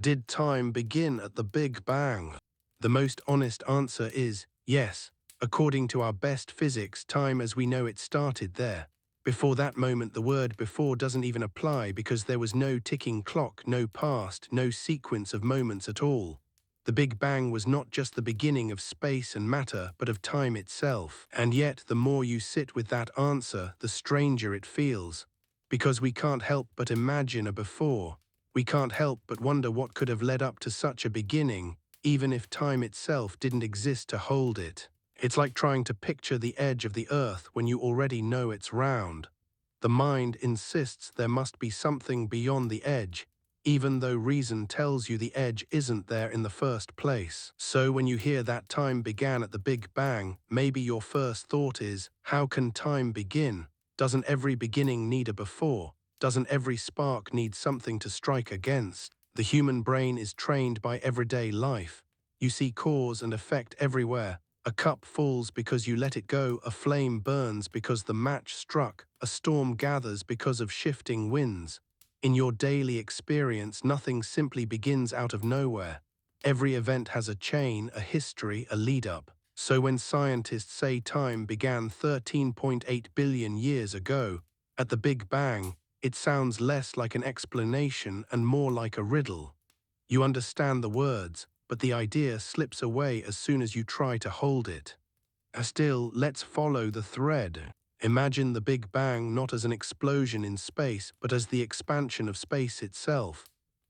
Did time begin at the Big Bang? The most honest answer is yes. According to our best physics, time as we know it started there. Before that moment, the word before doesn't even apply because there was no ticking clock, no past, no sequence of moments at all. The Big Bang was not just the beginning of space and matter, but of time itself. And yet, the more you sit with that answer, the stranger it feels. Because we can't help but imagine a before. We can't help but wonder what could have led up to such a beginning, even if time itself didn't exist to hold it. It's like trying to picture the edge of the earth when you already know it's round. The mind insists there must be something beyond the edge, even though reason tells you the edge isn't there in the first place. So when you hear that time began at the Big Bang, maybe your first thought is, how can time begin? Doesn't every beginning need a before? Doesn't every spark need something to strike against? The human brain is trained by everyday life. You see cause and effect everywhere. A cup falls because you let it go, a flame burns because the match struck, a storm gathers because of shifting winds. In your daily experience, nothing simply begins out of nowhere. Every event has a chain, a history, a lead-up. So when scientists say time began 13.8 billion years ago, at the Big Bang, it sounds less like an explanation and more like a riddle. You understand the words, but the idea slips away as soon as you try to hold it. Still, let's follow the thread. Imagine the Big Bang not as an explosion in space, but as the expansion of space itself.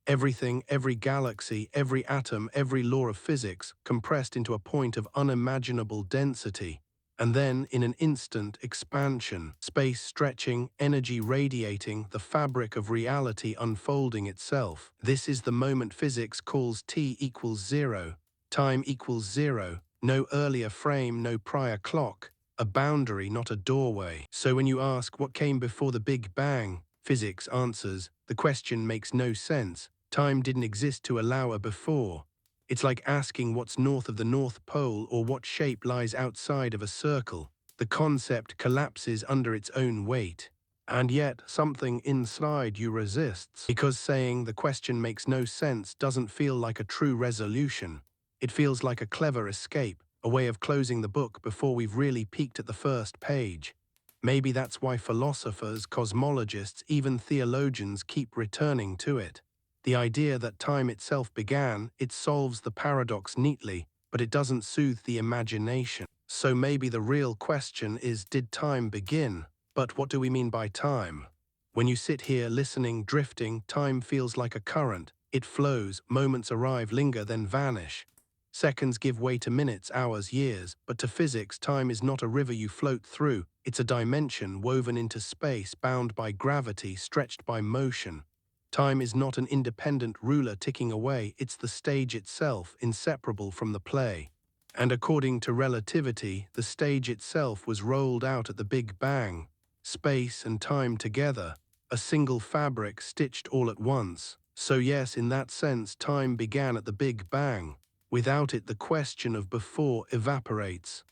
Everything, every galaxy, every atom, every law of physics compressed into a point of unimaginable density. And then, in an instant, expansion, space stretching, energy radiating, the fabric of reality unfolding itself. This is the moment physics calls T equals zero, time equals zero, no earlier frame, no prior clock, a boundary, not a doorway. So when you ask what came before the Big Bang, physics answers, the question makes no sense. Time didn't exist to allow a before. It's like asking what's north of the North Pole or what shape lies outside of a circle. The concept collapses under its own weight. And yet, something inside you resists, because saying the question makes no sense doesn't feel like a true resolution. It feels like a clever escape, a way of closing the book before we've really peeked at the first page. Maybe that's why philosophers, cosmologists, even theologians keep returning to it. The idea that time itself began, it solves the paradox neatly, but it doesn't soothe the imagination. So maybe the real question is, did time begin? But what do we mean by time? When you sit here listening, drifting, time feels like a current. It flows, moments arrive, linger, then vanish. Seconds give way to minutes, hours, years, but to physics, time is not a river you float through. It's a dimension woven into space, bound by gravity, stretched by motion. Time is not an independent ruler ticking away, it's the stage itself, inseparable from the play. And according to relativity, the stage itself was rolled out at the Big Bang. Space and time together, a single fabric stitched all at once. So yes, in that sense, time began at the Big Bang. Without it, the question of before evaporates.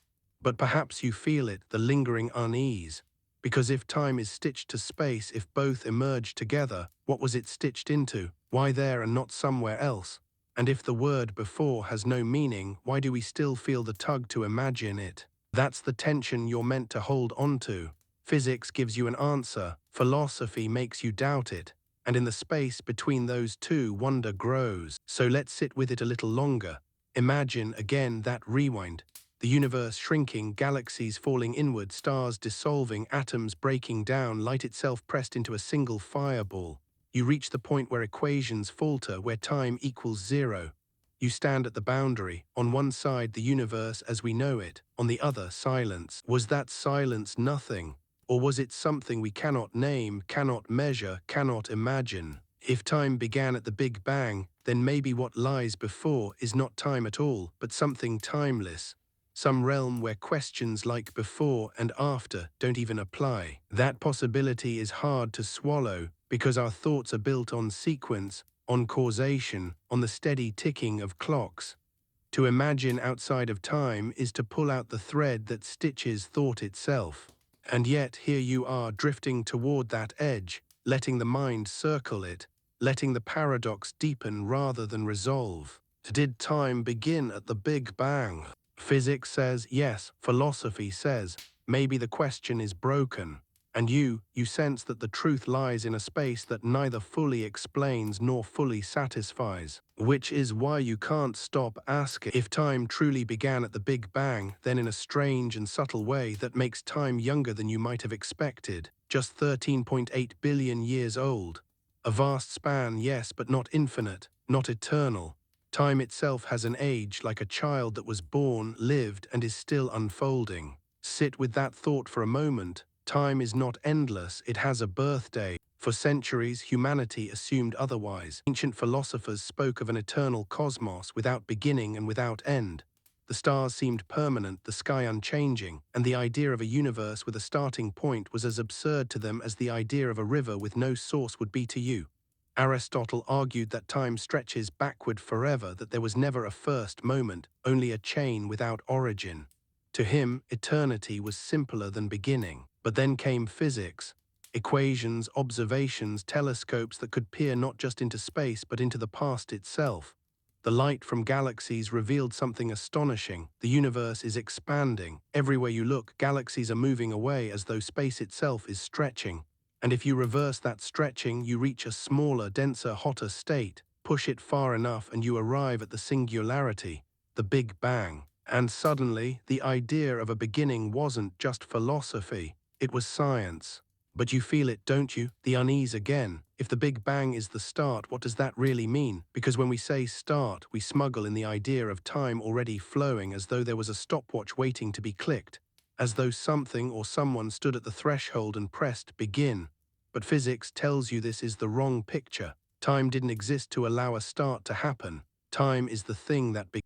But perhaps you feel it, the lingering unease. Because if time is stitched to space, if both emerge together, what was it stitched into? Why there and not somewhere else? And if the word before has no meaning, why do we still feel the tug to imagine it? That's the tension you're meant to hold onto. Physics gives you an answer, philosophy makes you doubt it. And in the space between those two, wonder grows. So let's sit with it a little longer. Imagine, again, that rewind. The universe shrinking, galaxies falling inward, stars dissolving, atoms breaking down, light itself pressed into a single fireball. You reach the point where equations falter, where time equals zero. You stand at the boundary. On one side, the universe as we know it. On the other, silence. Was that silence nothing? Or was it something we cannot name, cannot measure, cannot imagine? If time began at the Big Bang, then maybe what lies before is not time at all, but something timeless. Some realm where questions like before and after don't even apply. That possibility is hard to swallow because our thoughts are built on sequence, on causation, on the steady ticking of clocks. To imagine outside of time is to pull out the thread that stitches thought itself. And yet here you are drifting toward that edge, letting the mind circle it. letting the paradox deepen rather than resolve. Did time begin at the Big Bang? Physics says yes, philosophy says maybe the question is broken. And you sense that the truth lies in a space that neither fully explains nor fully satisfies. Which is why you can't stop asking. If time truly began at the Big Bang, then in a strange and subtle way that makes time younger than you might have expected, just 13.8 billion years old. A vast span, yes, but not infinite, not eternal. Time itself has an age, like a child that was born, lived, and is still unfolding. Sit with that thought for a moment. Time is not endless, it has a birthday. For centuries, humanity assumed otherwise. Ancient philosophers spoke of an eternal cosmos without beginning and without end. The stars seemed permanent, the sky unchanging, and the idea of a universe with a starting point was as absurd to them as the idea of a river with no source would be to you. Aristotle argued that time stretches backward forever, that there was never a first moment, only a chain without origin. To him, eternity was simpler than beginning. But then came physics. Equations, observations, telescopes that could peer not just into space but into the past itself. The light from galaxies revealed something astonishing. The universe is expanding. Everywhere you look, galaxies are moving away as though space itself is stretching. And if you reverse that stretching, you reach a smaller, denser, hotter state. Push it far enough and you arrive at the singularity, the Big Bang. And suddenly, the idea of a beginning wasn't just philosophy, it was science. But you feel it, don't you? The unease again. If the Big Bang is the start, what does that really mean? Because when we say start, we smuggle in the idea of time already flowing, as though there was a stopwatch waiting to be clicked, as though something or someone stood at the threshold and pressed begin. But physics tells you this is the wrong picture. Time didn't exist to allow a start to happen. Time is the thing that begins.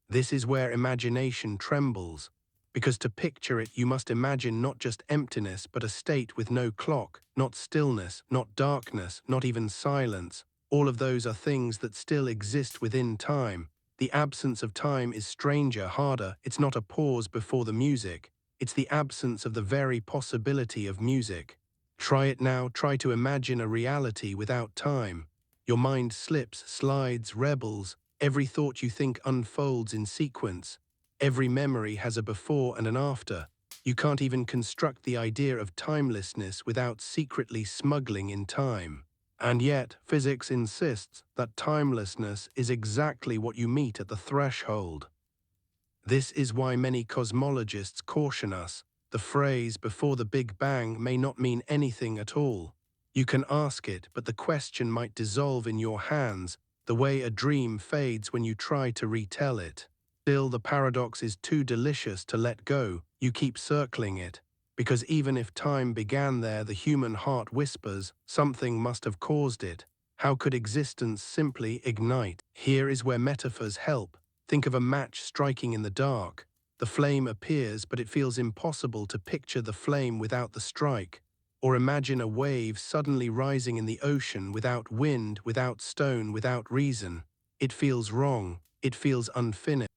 This is where imagination trembles, because to picture it you must imagine not just emptiness but a state with no clock, not stillness, not darkness, not even silence. All of those are things that still exist within time. The absence of time is stranger, harder. It's not a pause before the music. It's the absence of the very possibility of music. Try it now, try to imagine a reality without time. Your mind slips, slides, rebels. Every thought you think unfolds in sequence. Every memory has a before and an after. You can't even construct the idea of timelessness without secretly smuggling in time. And yet, physics insists that timelessness is exactly what you meet at the threshold. This is why many cosmologists caution us. The phrase "before the Big Bang" may not mean anything at all. You can ask it, but the question might dissolve in your hands, the way a dream fades when you try to retell it. Still, the paradox is too delicious to let go. You keep circling it. Because even if time began there, the human heart whispers, something must have caused it. How could existence simply ignite? Here is where metaphors help. Think of a match striking in the dark. The flame appears, but it feels impossible to picture the flame without the strike. Or imagine a wave suddenly rising in the ocean without wind, without stone, without reason. It feels wrong. It feels unfinished.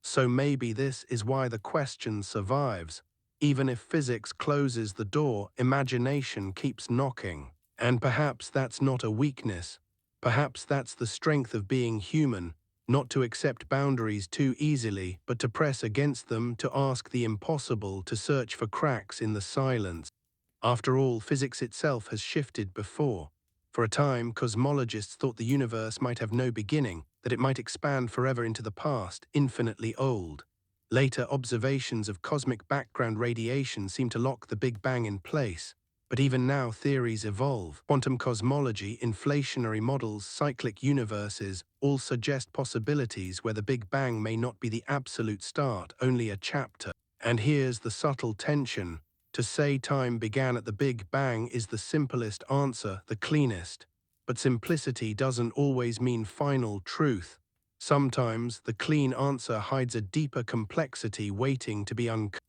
So maybe this is why the question survives. Even if physics closes the door, imagination keeps knocking. And perhaps that's not a weakness. Perhaps that's the strength of being human, not to accept boundaries too easily, but to press against them, to ask the impossible, to search for cracks in the silence. After all, physics itself has shifted before. For a time, cosmologists thought the universe might have no beginning, that it might expand forever into the past, infinitely old. Later, observations of cosmic background radiation seemed to lock the Big Bang in place. But even now, theories evolve. Quantum cosmology, inflationary models, cyclic universes all suggest possibilities where the Big Bang may not be the absolute start, only a chapter. And here's the subtle tension. To say time began at the Big Bang is the simplest answer, the cleanest. But simplicity doesn't always mean final truth. Sometimes the clean answer hides a deeper complexity waiting to be uncovered.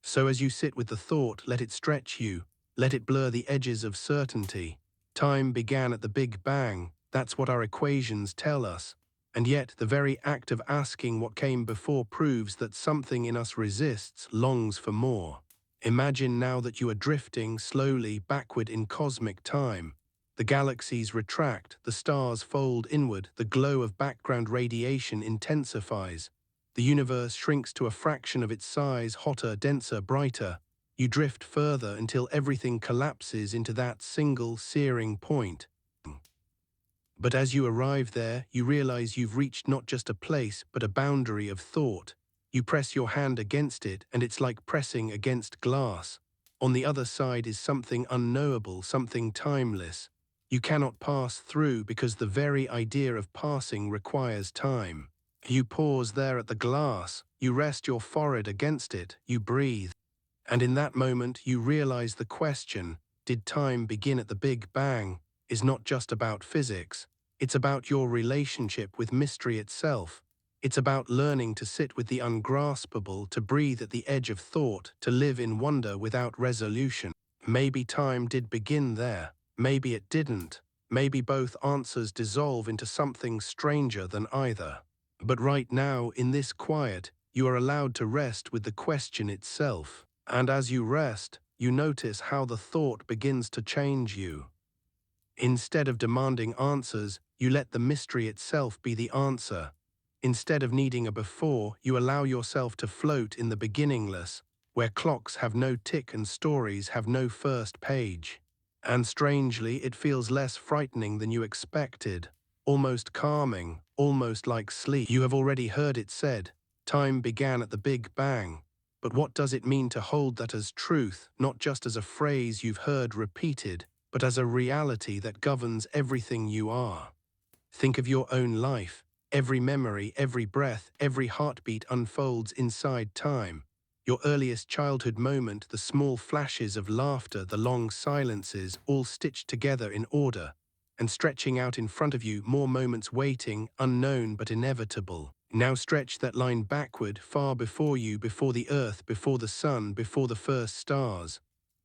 So as you sit with the thought, let it stretch you. Let it blur the edges of certainty. Time began at the Big Bang. That's what our equations tell us. And yet, the very act of asking what came before proves that something in us resists, longs for more. Imagine now that you are drifting slowly backward in cosmic time. The galaxies retract, the stars fold inward, the glow of background radiation intensifies. The universe shrinks to a fraction of its size, hotter, denser, brighter. You drift further until everything collapses into that single searing point. But as you arrive there, you realize you've reached not just a place, but a boundary of thought. You press your hand against it, and it's like pressing against glass. On the other side is something unknowable, something timeless. You cannot pass through because the very idea of passing requires time. You pause there at the glass, you rest your forehead against it, you breathe. And in that moment you realize the question, did time begin at the Big Bang, is not just about physics. It's about your relationship with mystery itself. It's about learning to sit with the ungraspable, to breathe at the edge of thought, to live in wonder without resolution. Maybe time did begin there. Maybe it didn't. Maybe both answers dissolve into something stranger than either. But right now, in this quiet, you are allowed to rest with the question itself. And as you rest, you notice how the thought begins to change you. Instead of demanding answers, you let the mystery itself be the answer. Instead of needing a before, you allow yourself to float in the beginningless, where clocks have no tick and stories have no first page. And strangely, it feels less frightening than you expected, almost calming, almost like sleep. You have already heard it said, time began at the Big Bang. But what does it mean to hold that as truth, not just as a phrase you've heard repeated, but as a reality that governs everything you are? Think of your own life. Every memory, every breath, every heartbeat unfolds inside time. Your earliest childhood moment, the small flashes of laughter, the long silences, all stitched together in order, and stretching out in front of you more moments waiting, unknown but inevitable. Now stretch that line backward, far before you, before the earth, before the sun, before the first stars.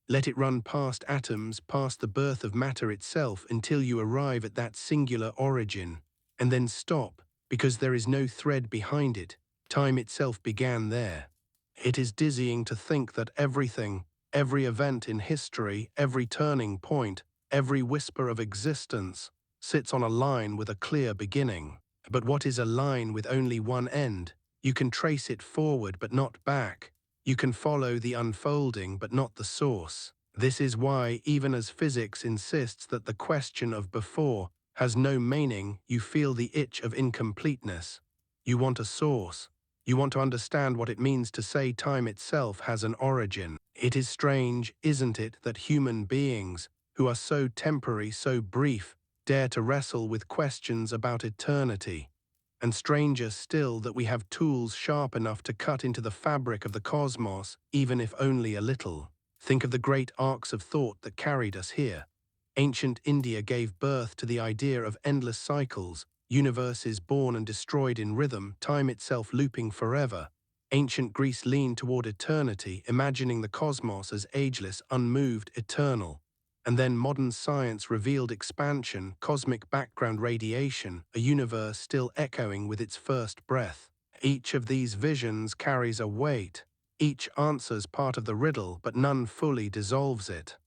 Let it run past atoms, past the birth of matter itself, until you arrive at that singular origin. And then stop, because there is no thread behind it. Time itself began there. It is dizzying to think that everything, every event in history, every turning point, every whisper of existence, sits on a line with a clear beginning. But what is a line with only one end? You can trace it forward but not back. You can follow the unfolding but not the source. This is why, even as physics insists that the question of before has no meaning, you feel the itch of incompleteness. You want a source. You want to understand what it means to say time itself has an origin. It is strange, isn't it, that human beings, who are so temporary, so brief, dare to wrestle with questions about eternity. And stranger still that we have tools sharp enough to cut into the fabric of the cosmos, even if only a little. Think of the great arcs of thought that carried us here. Ancient India gave birth to the idea of endless cycles, universes born and destroyed in rhythm, time itself looping forever. Ancient Greece leaned toward eternity, imagining the cosmos as ageless, unmoved, eternal. And then modern science revealed expansion, cosmic background radiation, a universe still echoing with its first breath. Each of these visions carries a weight. Each answers part of the riddle, but none fully dissolves it.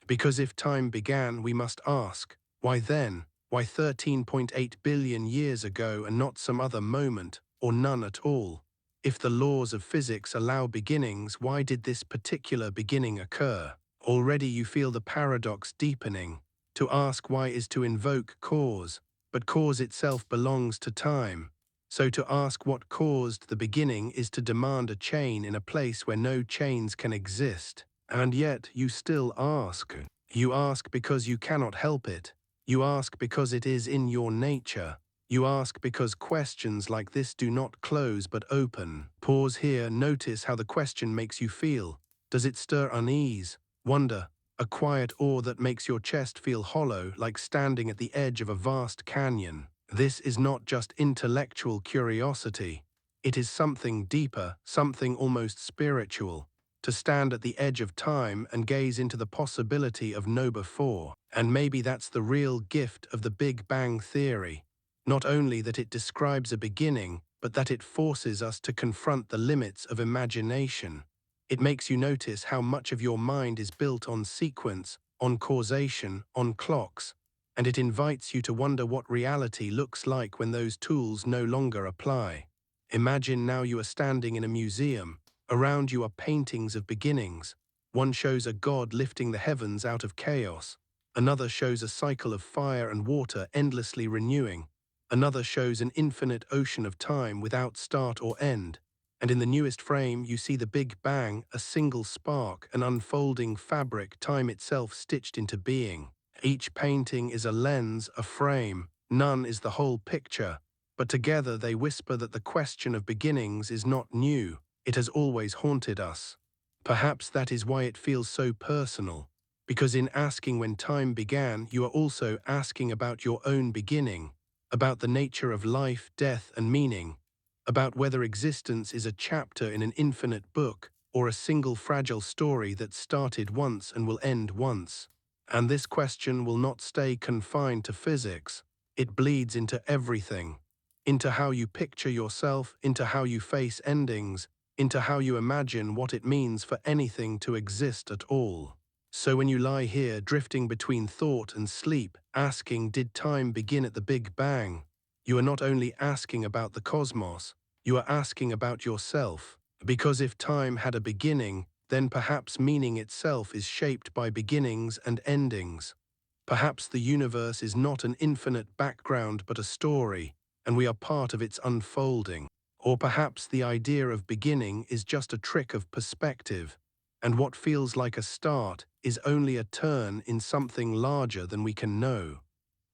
Because if time began, we must ask, why then? Why 13.8 billion years ago and not some other moment, or none at all? If the laws of physics allow beginnings, why did this particular beginning occur? Already you feel the paradox deepening. To ask why is to invoke cause, but cause itself belongs to time. So to ask what caused the beginning is to demand a chain in a place where no chains can exist. And yet you still ask. You ask because you cannot help it. You ask because it is in your nature. You ask because questions like this do not close but open. Pause here, notice how the question makes you feel. Does it stir unease, wonder, a quiet awe that makes your chest feel hollow, like standing at the edge of a vast canyon? This is not just intellectual curiosity. It is something deeper, something almost spiritual. To stand at the edge of time and gaze into the possibility of no before. And maybe that's the real gift of the Big Bang theory. Not only that it describes a beginning, but that it forces us to confront the limits of imagination. It makes you notice how much of your mind is built on sequence, on causation, on clocks. and it invites you to wonder what reality looks like when those tools no longer apply. Imagine now you are standing in a museum. Around you are paintings of beginnings. One shows a god lifting the heavens out of chaos. Another shows a cycle of fire and water endlessly renewing. Another shows an infinite ocean of time without start or end. And in the newest frame, you see the Big Bang, a single spark, an unfolding fabric, time itself stitched into being. Each painting is a lens, a frame. None is the whole picture. But together they whisper that the question of beginnings is not new. It has always haunted us. Perhaps that is why it feels so personal. Because in asking when time began, you are also asking about your own beginning, about the nature of life, death, and meaning, about whether existence is a chapter in an infinite book or a single fragile story that started once and will end once. And this question will not stay confined to physics. It bleeds into everything, into how you picture yourself, into how you face endings, into how you imagine what it means for anything to exist at all. So when you lie here drifting between thought and sleep, asking, did time begin at the Big Bang? You are not only asking about the cosmos, you are asking about yourself. Because if time had a beginning, then perhaps meaning itself is shaped by beginnings and endings. Perhaps the universe is not an infinite background but a story, and we are part of its unfolding. Or perhaps the idea of beginning is just a trick of perspective, and what feels like a start is only a turn in something larger than we can know.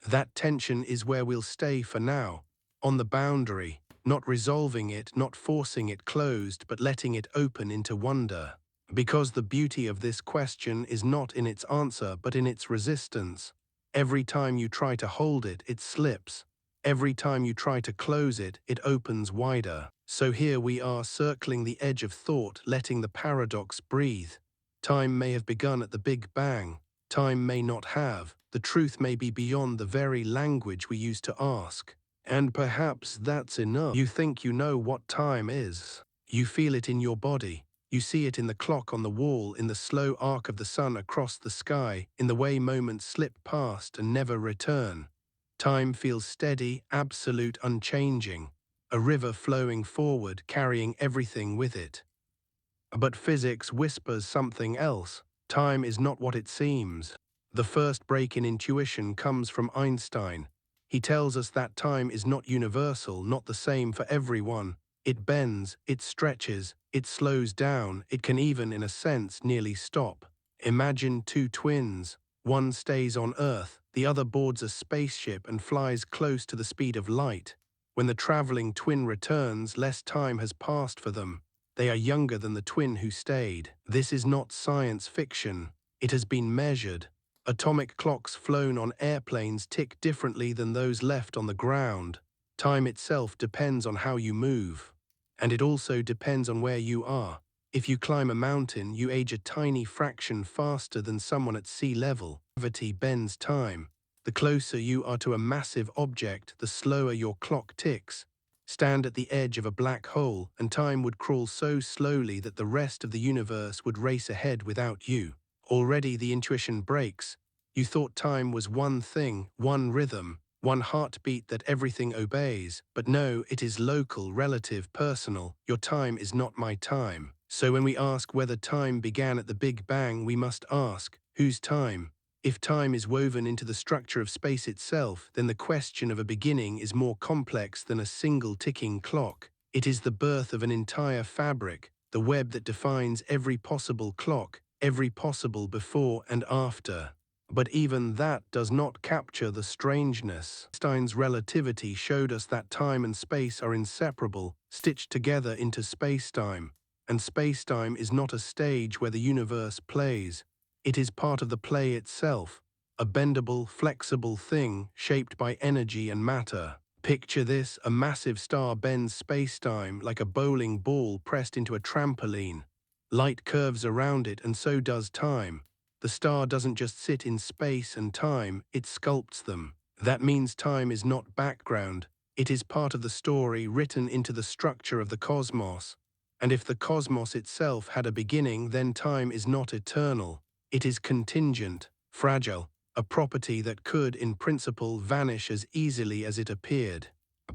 That tension is where we'll stay for now, on the boundary, not resolving it, not forcing it closed, but letting it open into wonder. Because the beauty of this question is not in its answer, but in its resistance. Every time you try to hold it, it slips. Every time you try to close it, it opens wider. So here we are circling the edge of thought, letting the paradox breathe. Time may have begun at the Big Bang. Time may not have. The truth may be beyond the very language we use to ask. And perhaps that's enough. You think you know what time is. You feel it in your body. You see it in the clock on the wall, in the slow arc of the sun across the sky, in the way moments slip past and never return. Time feels steady, absolute, unchanging. A river flowing forward, carrying everything with it. But physics whispers something else. Time is not what it seems. The first break in intuition comes from Einstein. He tells us that time is not universal, not the same for everyone. It bends, it stretches, it slows down, it can even, in a sense, nearly stop. Imagine two twins. One stays on Earth, the other boards a spaceship and flies close to the speed of light. When the traveling twin returns, less time has passed for them. They are younger than the twin who stayed. This is not science fiction. It has been measured. Atomic clocks flown on airplanes tick differently than those left on the ground. Time itself depends on how you move. And it also depends on where you are. If you climb a mountain, you age a tiny fraction faster than someone at sea level. Gravity bends time. The closer you are to a massive object, the slower your clock ticks. Stand at the edge of a black hole, and time would crawl so slowly that the rest of the universe would race ahead without you. Already the intuition breaks. You thought time was one thing, one rhythm, one heartbeat that everything obeys. But no, it is local, relative, personal. Your time is not my time. So when we ask whether time began at the Big Bang, we must ask, whose time? If time is woven into the structure of space itself, then the question of a beginning is more complex than a single ticking clock. It is the birth of an entire fabric, the web that defines every possible clock, every possible before and after. But even that does not capture the strangeness. Einstein's relativity showed us that time and space are inseparable, stitched together into space-time. And space-time is not a stage where the universe plays. It is part of the play itself, a bendable, flexible thing shaped by energy and matter. Picture this: a massive star bends space-time like a bowling ball pressed into a trampoline. Light curves around it, and so does time. The star doesn't just sit in space and time, it sculpts them. That means time is not background. It is part of the story written into the structure of the cosmos. And if the cosmos itself had a beginning, then time is not eternal. It is contingent, fragile, a property that could, in principle, vanish as easily as it appeared.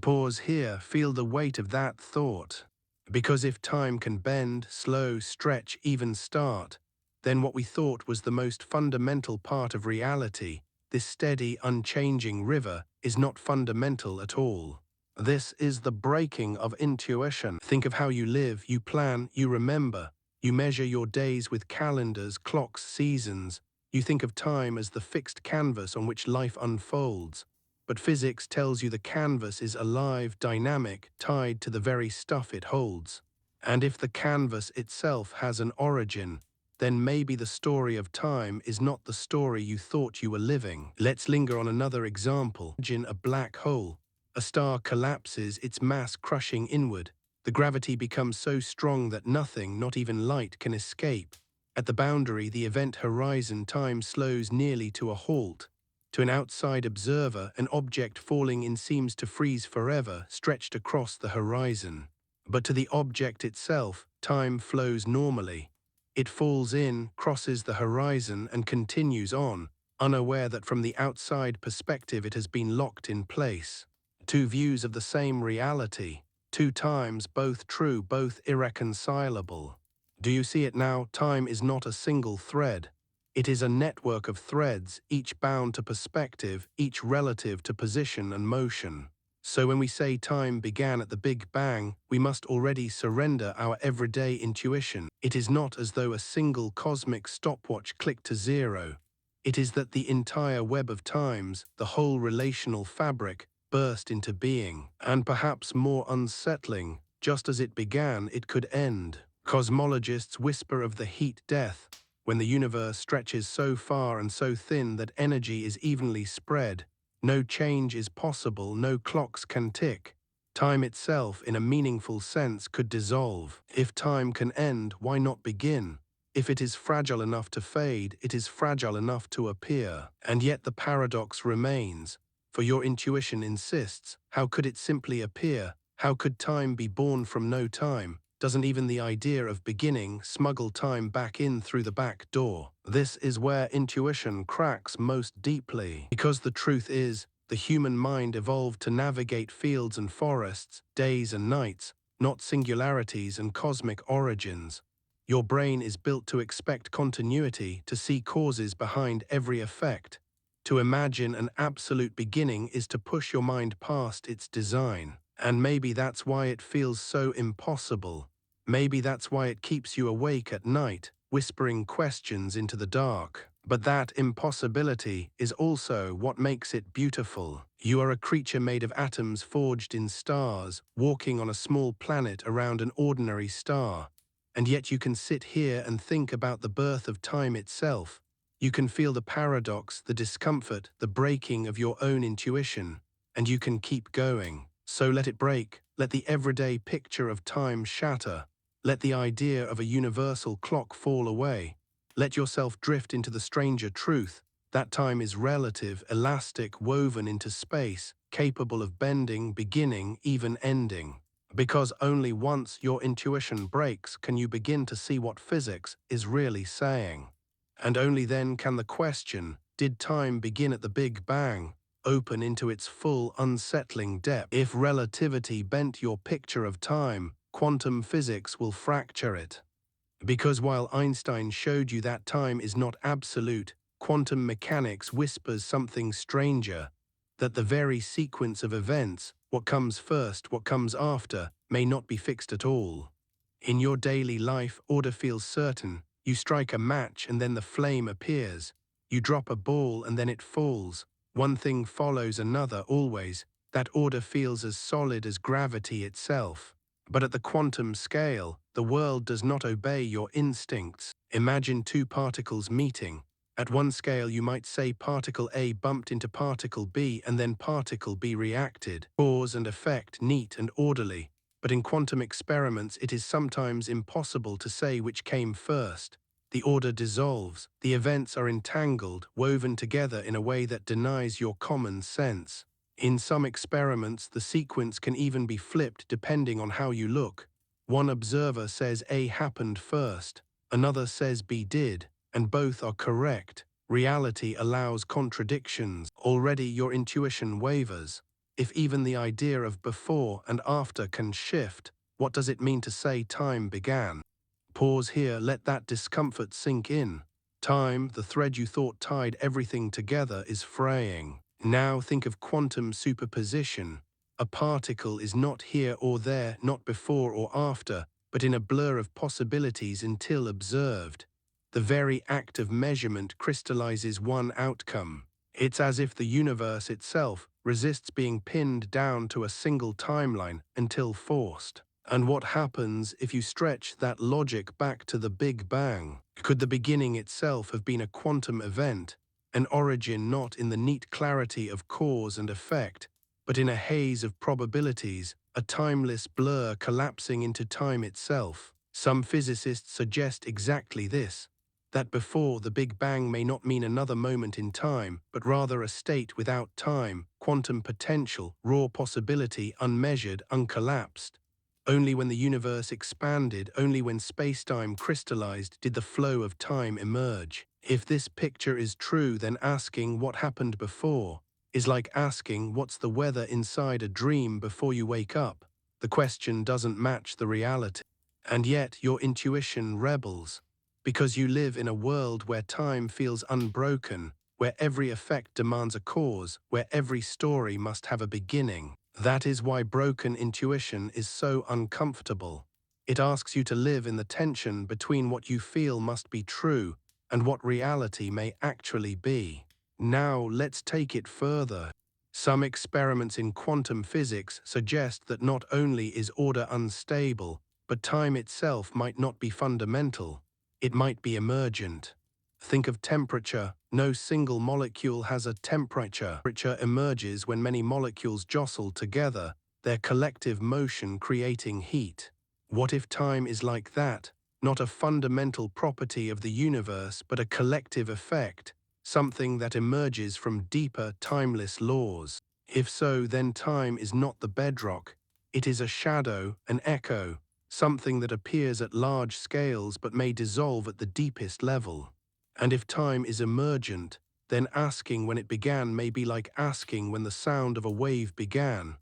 Pause here, feel the weight of that thought. Because if time can bend, slow, stretch, even start, then what we thought was the most fundamental part of reality, this steady, unchanging river, is not fundamental at all. This is the breaking of intuition. Think of how you live, you plan, you remember. You measure your days with calendars, clocks, seasons. You think of time as the fixed canvas on which life unfolds. But physics tells you the canvas is alive, dynamic, tied to the very stuff it holds. And if the canvas itself has an origin, then maybe the story of time is not the story you thought you were living. Let's linger on another example. Imagine a black hole. A star collapses, its mass crushing inward. The gravity becomes so strong that nothing, not even light, can escape. At the boundary, the event horizon, time slows nearly to a halt. To an outside observer, an object falling in seems to freeze forever, stretched across the horizon. But to the object itself, time flows normally. It falls in, crosses the horizon, and continues on, unaware that from the outside perspective it has been locked in place. Two views of the same reality, two times, both true, both irreconcilable. Do you see it now? Time is not a single thread. It is a network of threads, each bound to perspective, each relative to position and motion. So when we say time began at the Big Bang, we must already surrender our everyday intuition. It is not as though a single cosmic stopwatch clicked to zero. It is that the entire web of times, the whole relational fabric, burst into being. And perhaps more unsettling, just as it began, it could end. Cosmologists whisper of the heat death, when the universe stretches so far and so thin that energy is evenly spread. No change is possible, no clocks can tick. Time itself, in a meaningful sense, could dissolve. If time can end, why not begin? If it is fragile enough to fade, it is fragile enough to appear. And yet the paradox remains. For your intuition insists, how could it simply appear? How could time be born from no time? Doesn't even the idea of beginning smuggle time back in through the back door? This is where intuition cracks most deeply. Because the truth is, the human mind evolved to navigate fields and forests, days and nights, not singularities and cosmic origins. Your brain is built to expect continuity, to see causes behind every effect. To imagine an absolute beginning is to push your mind past its design. And maybe that's why it feels so impossible. Maybe that's why it keeps you awake at night, whispering questions into the dark. But that impossibility is also what makes it beautiful. You are a creature made of atoms forged in stars, walking on a small planet around an ordinary star. And yet you can sit here and think about the birth of time itself. You can feel the paradox, the discomfort, the breaking of your own intuition. And you can keep going. So let it break. Let the everyday picture of time shatter. Let the idea of a universal clock fall away. Let yourself drift into the stranger truth that time is relative, elastic, woven into space, capable of bending, beginning, even ending. Because only once your intuition breaks can you begin to see what physics is really saying. And only then can the question, did time begin at the Big Bang, open into its full, unsettling depth. If relativity bent your picture of time, quantum physics will fracture it. Because while Einstein showed you that time is not absolute, quantum mechanics whispers something stranger, that the very sequence of events, what comes first, what comes after, may not be fixed at all. In your daily life, order feels certain. You strike a match and then the flame appears. You drop a ball and then it falls. One thing follows another always. That order feels as solid as gravity itself. But at the quantum scale, the world does not obey your instincts. Imagine two particles meeting. At one scale you might say particle A bumped into particle B and then particle B reacted. Cause and effect, neat and orderly. But in quantum experiments it is sometimes impossible to say which came first. The order dissolves, the events are entangled, woven together in a way that denies your common sense. In some experiments, the sequence can even be flipped depending on how you look. One observer says A happened first, another says B did, and both are correct. Reality allows contradictions. Already your intuition wavers. If even the idea of before and after can shift, what does it mean to say time began? Pause here, let that discomfort sink in. Time, the thread you thought tied everything together, is fraying. Now think of quantum superposition. A particle is not here or there, not before or after, but in a blur of possibilities until observed. The very act of measurement crystallizes one outcome. It's as if the universe itself resists being pinned down to a single timeline until forced. And what happens if you stretch that logic back to the Big Bang? Could the beginning itself have been a quantum event, an origin not in the neat clarity of cause and effect, but in a haze of probabilities, a timeless blur collapsing into time itself? Some physicists suggest exactly this, that before the Big Bang may not mean another moment in time, but rather a state without time, quantum potential, raw possibility, unmeasured, uncollapsed. Only when the universe expanded, only when space-time crystallized, did the flow of time emerge. If this picture is true, then asking what happened before is like asking what's the weather inside a dream before you wake up. The question doesn't match the reality. And yet your intuition rebels, because you live in a world where time feels unbroken, where every effect demands a cause, where every story must have a beginning. That is why broken intuition is so uncomfortable. It asks you to live in the tension between what you feel must be true and what reality may actually be. Now let's take it further. Some experiments in quantum physics suggest that not only is order unstable, but time itself might not be fundamental. It might be emergent. Think of temperature. No single molecule has a temperature. Temperature emerges when many molecules jostle together, their collective motion creating heat. What if time is like that? Not a fundamental property of the universe, but a collective effect, something that emerges from deeper, timeless laws. If so, then time is not the bedrock. It is a shadow, an echo, something that appears at large scales but may dissolve at the deepest level. And if time is emergent, then asking when it began may be like asking when the sound of a wave began.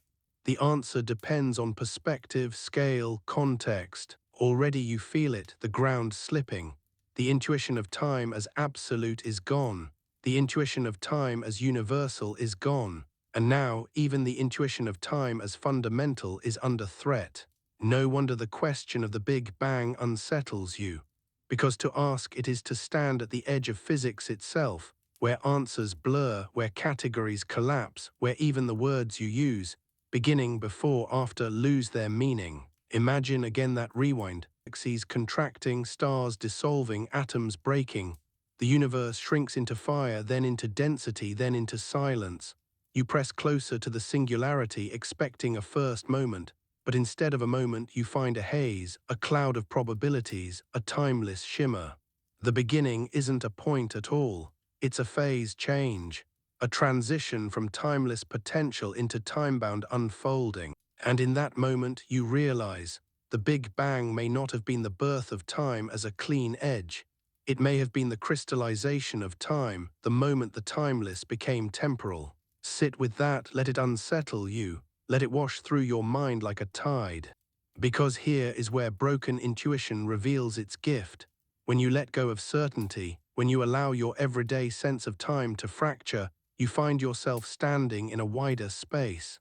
The answer depends on perspective, scale, context. Already you feel it, the ground slipping. The intuition of time as absolute is gone. The intuition of time as universal is gone. And now, even the intuition of time as fundamental is under threat. No wonder the question of the Big Bang unsettles you, because to ask it is to stand at the edge of physics itself, where answers blur, where categories collapse, where even the words you use, beginning, before, after, lose their meaning. Imagine again that rewind, galaxies contracting, stars dissolving, atoms breaking. The universe shrinks into fire, then into density, then into silence. You press closer to the singularity, expecting a first moment. But instead of a moment, you find a haze, a cloud of probabilities, a timeless shimmer. The beginning isn't a point at all. It's a phase change, a transition from timeless potential into time-bound unfolding. And in that moment, you realize the Big Bang may not have been the birth of time as a clean edge. It may have been the crystallization of time, the moment the timeless became temporal. Sit with that, let it unsettle you. Let it wash through your mind like a tide. Because here is where broken intuition reveals its gift. When you let go of certainty, when you allow your everyday sense of time to fracture, you find yourself standing in a wider space.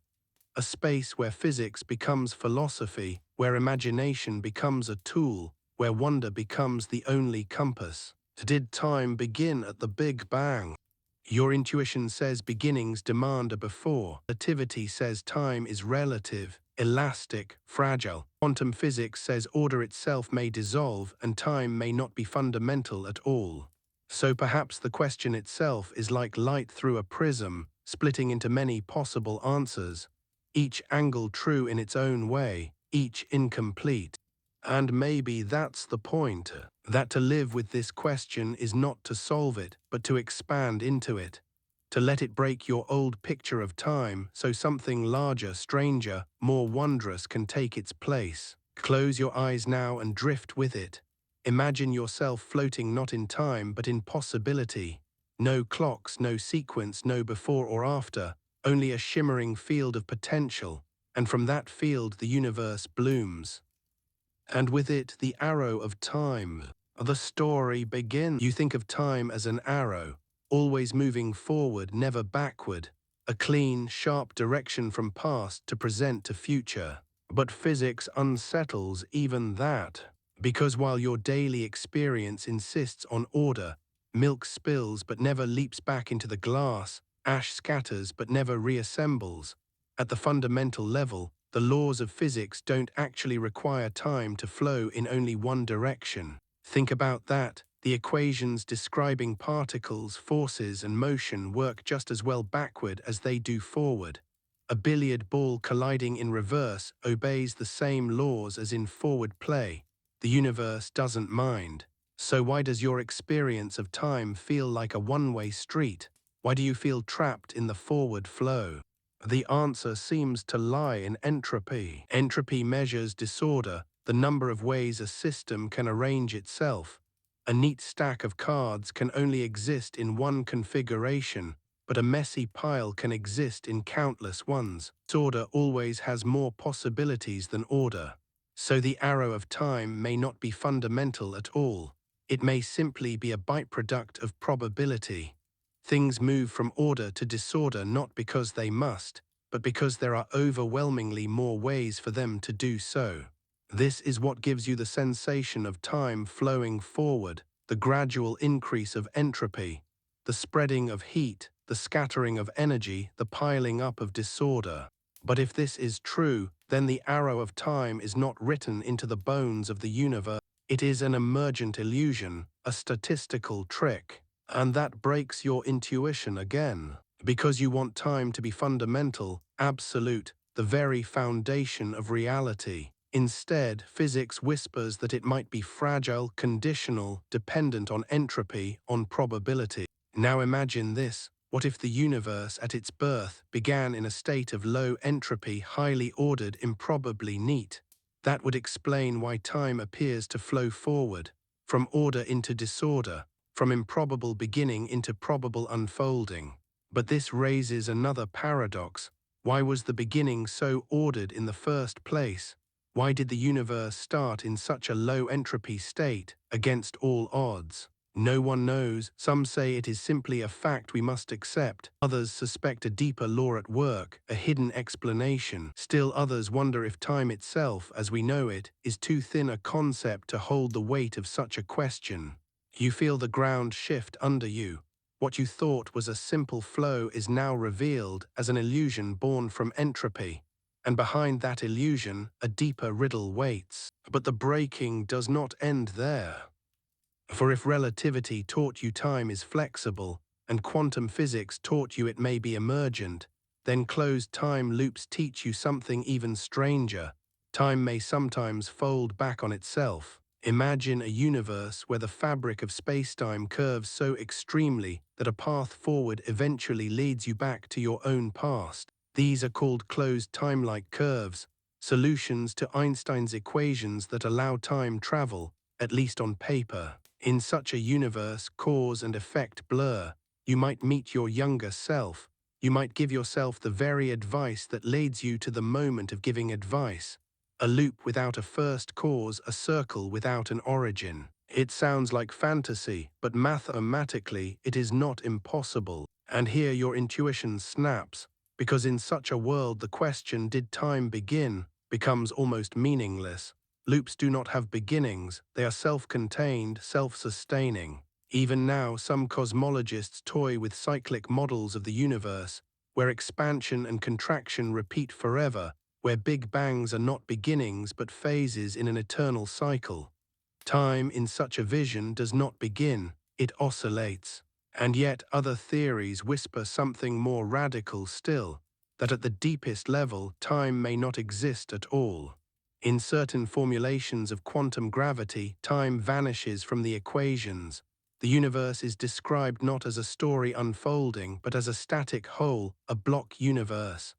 A space where physics becomes philosophy, where imagination becomes a tool, where wonder becomes the only compass. Did time begin at the Big Bang? Your intuition says beginnings demand a before. Relativity says time is relative, elastic, fragile. Quantum physics says order itself may dissolve and time may not be fundamental at all. So perhaps the question itself is like light through a prism, splitting into many possible answers, each angle true in its own way, each incomplete. And maybe that's the point, that to live with this question is not to solve it, but to expand into it, to let it break your old picture of time so something larger, stranger, more wondrous can take its place. Close your eyes now and drift with it. Imagine yourself floating not in time but in possibility. No clocks, no sequence, no before or after, only a shimmering field of potential, and from that field the universe blooms. And with it the arrow of time. The story begins. You think of time as an arrow, always moving forward, never backward, a clean, sharp direction from past to present to future. But physics unsettles even that, because while your daily experience insists on order, milk spills but never leaps back into the glass, ash scatters but never reassembles. At the fundamental level, the laws of physics don't actually require time to flow in only one direction. Think about that. The equations describing particles, forces, and motion work just as well backward as they do forward. A billiard ball colliding in reverse obeys the same laws as in forward play. The universe doesn't mind. So why does your experience of time feel like a one-way street? Why do you feel trapped in the forward flow? The answer seems to lie in entropy. Entropy measures disorder, the number of ways a system can arrange itself. A neat stack of cards can only exist in one configuration, but a messy pile can exist in countless ones. Disorder always has more possibilities than order. So the arrow of time may not be fundamental at all. It may simply be a byproduct of probability. Things move from order to disorder not because they must, but because there are overwhelmingly more ways for them to do so. This is what gives you the sensation of time flowing forward, the gradual increase of entropy, the spreading of heat, the scattering of energy, the piling up of disorder. But if this is true, then the arrow of time is not written into the bones of the universe. It is an emergent illusion, a statistical trick. And that breaks your intuition again, because you want time to be fundamental, absolute, the very foundation of reality. Instead, physics whispers that it might be fragile, conditional, dependent on entropy, on probability. Now imagine this. What if the universe at its birth began in a state of low entropy, highly ordered, improbably neat? That would explain why time appears to flow forward, from order into disorder, from improbable beginning into probable unfolding. But this raises another paradox. Why was the beginning so ordered in the first place? Why did the universe start in such a low entropy state, against all odds? No one knows. Some say it is simply a fact we must accept. Others suspect a deeper law at work, a hidden explanation. Still others wonder if time itself, as we know it, is too thin a concept to hold the weight of such a question. You feel the ground shift under you. What you thought was a simple flow is now revealed as an illusion born from entropy. And behind that illusion, a deeper riddle waits. But the breaking does not end there. For if relativity taught you time is flexible, and quantum physics taught you it may be emergent, then closed time loops teach you something even stranger. Time may sometimes fold back on itself. Imagine a universe where the fabric of spacetime curves so extremely that a path forward eventually leads you back to your own past. These are called closed time-like curves, solutions to Einstein's equations that allow time travel, at least on paper. In such a universe, cause and effect blur. You might meet your younger self. You might give yourself the very advice that leads you to the moment of giving advice. A loop without a first cause, a circle without an origin. It sounds like fantasy, but mathematically it is not impossible. And here your intuition snaps, because in such a world the question, did time begin, becomes almost meaningless. Loops do not have beginnings, they are self-contained, self-sustaining. Even now, some cosmologists toy with cyclic models of the universe, where expansion and contraction repeat forever, where big bangs are not beginnings but phases in an eternal cycle. Time in such a vision does not begin, it oscillates. And yet other theories whisper something more radical still, that at the deepest level, time may not exist at all. In certain formulations of quantum gravity, time vanishes from the equations. The universe is described not as a story unfolding, but as a static whole, a block universe.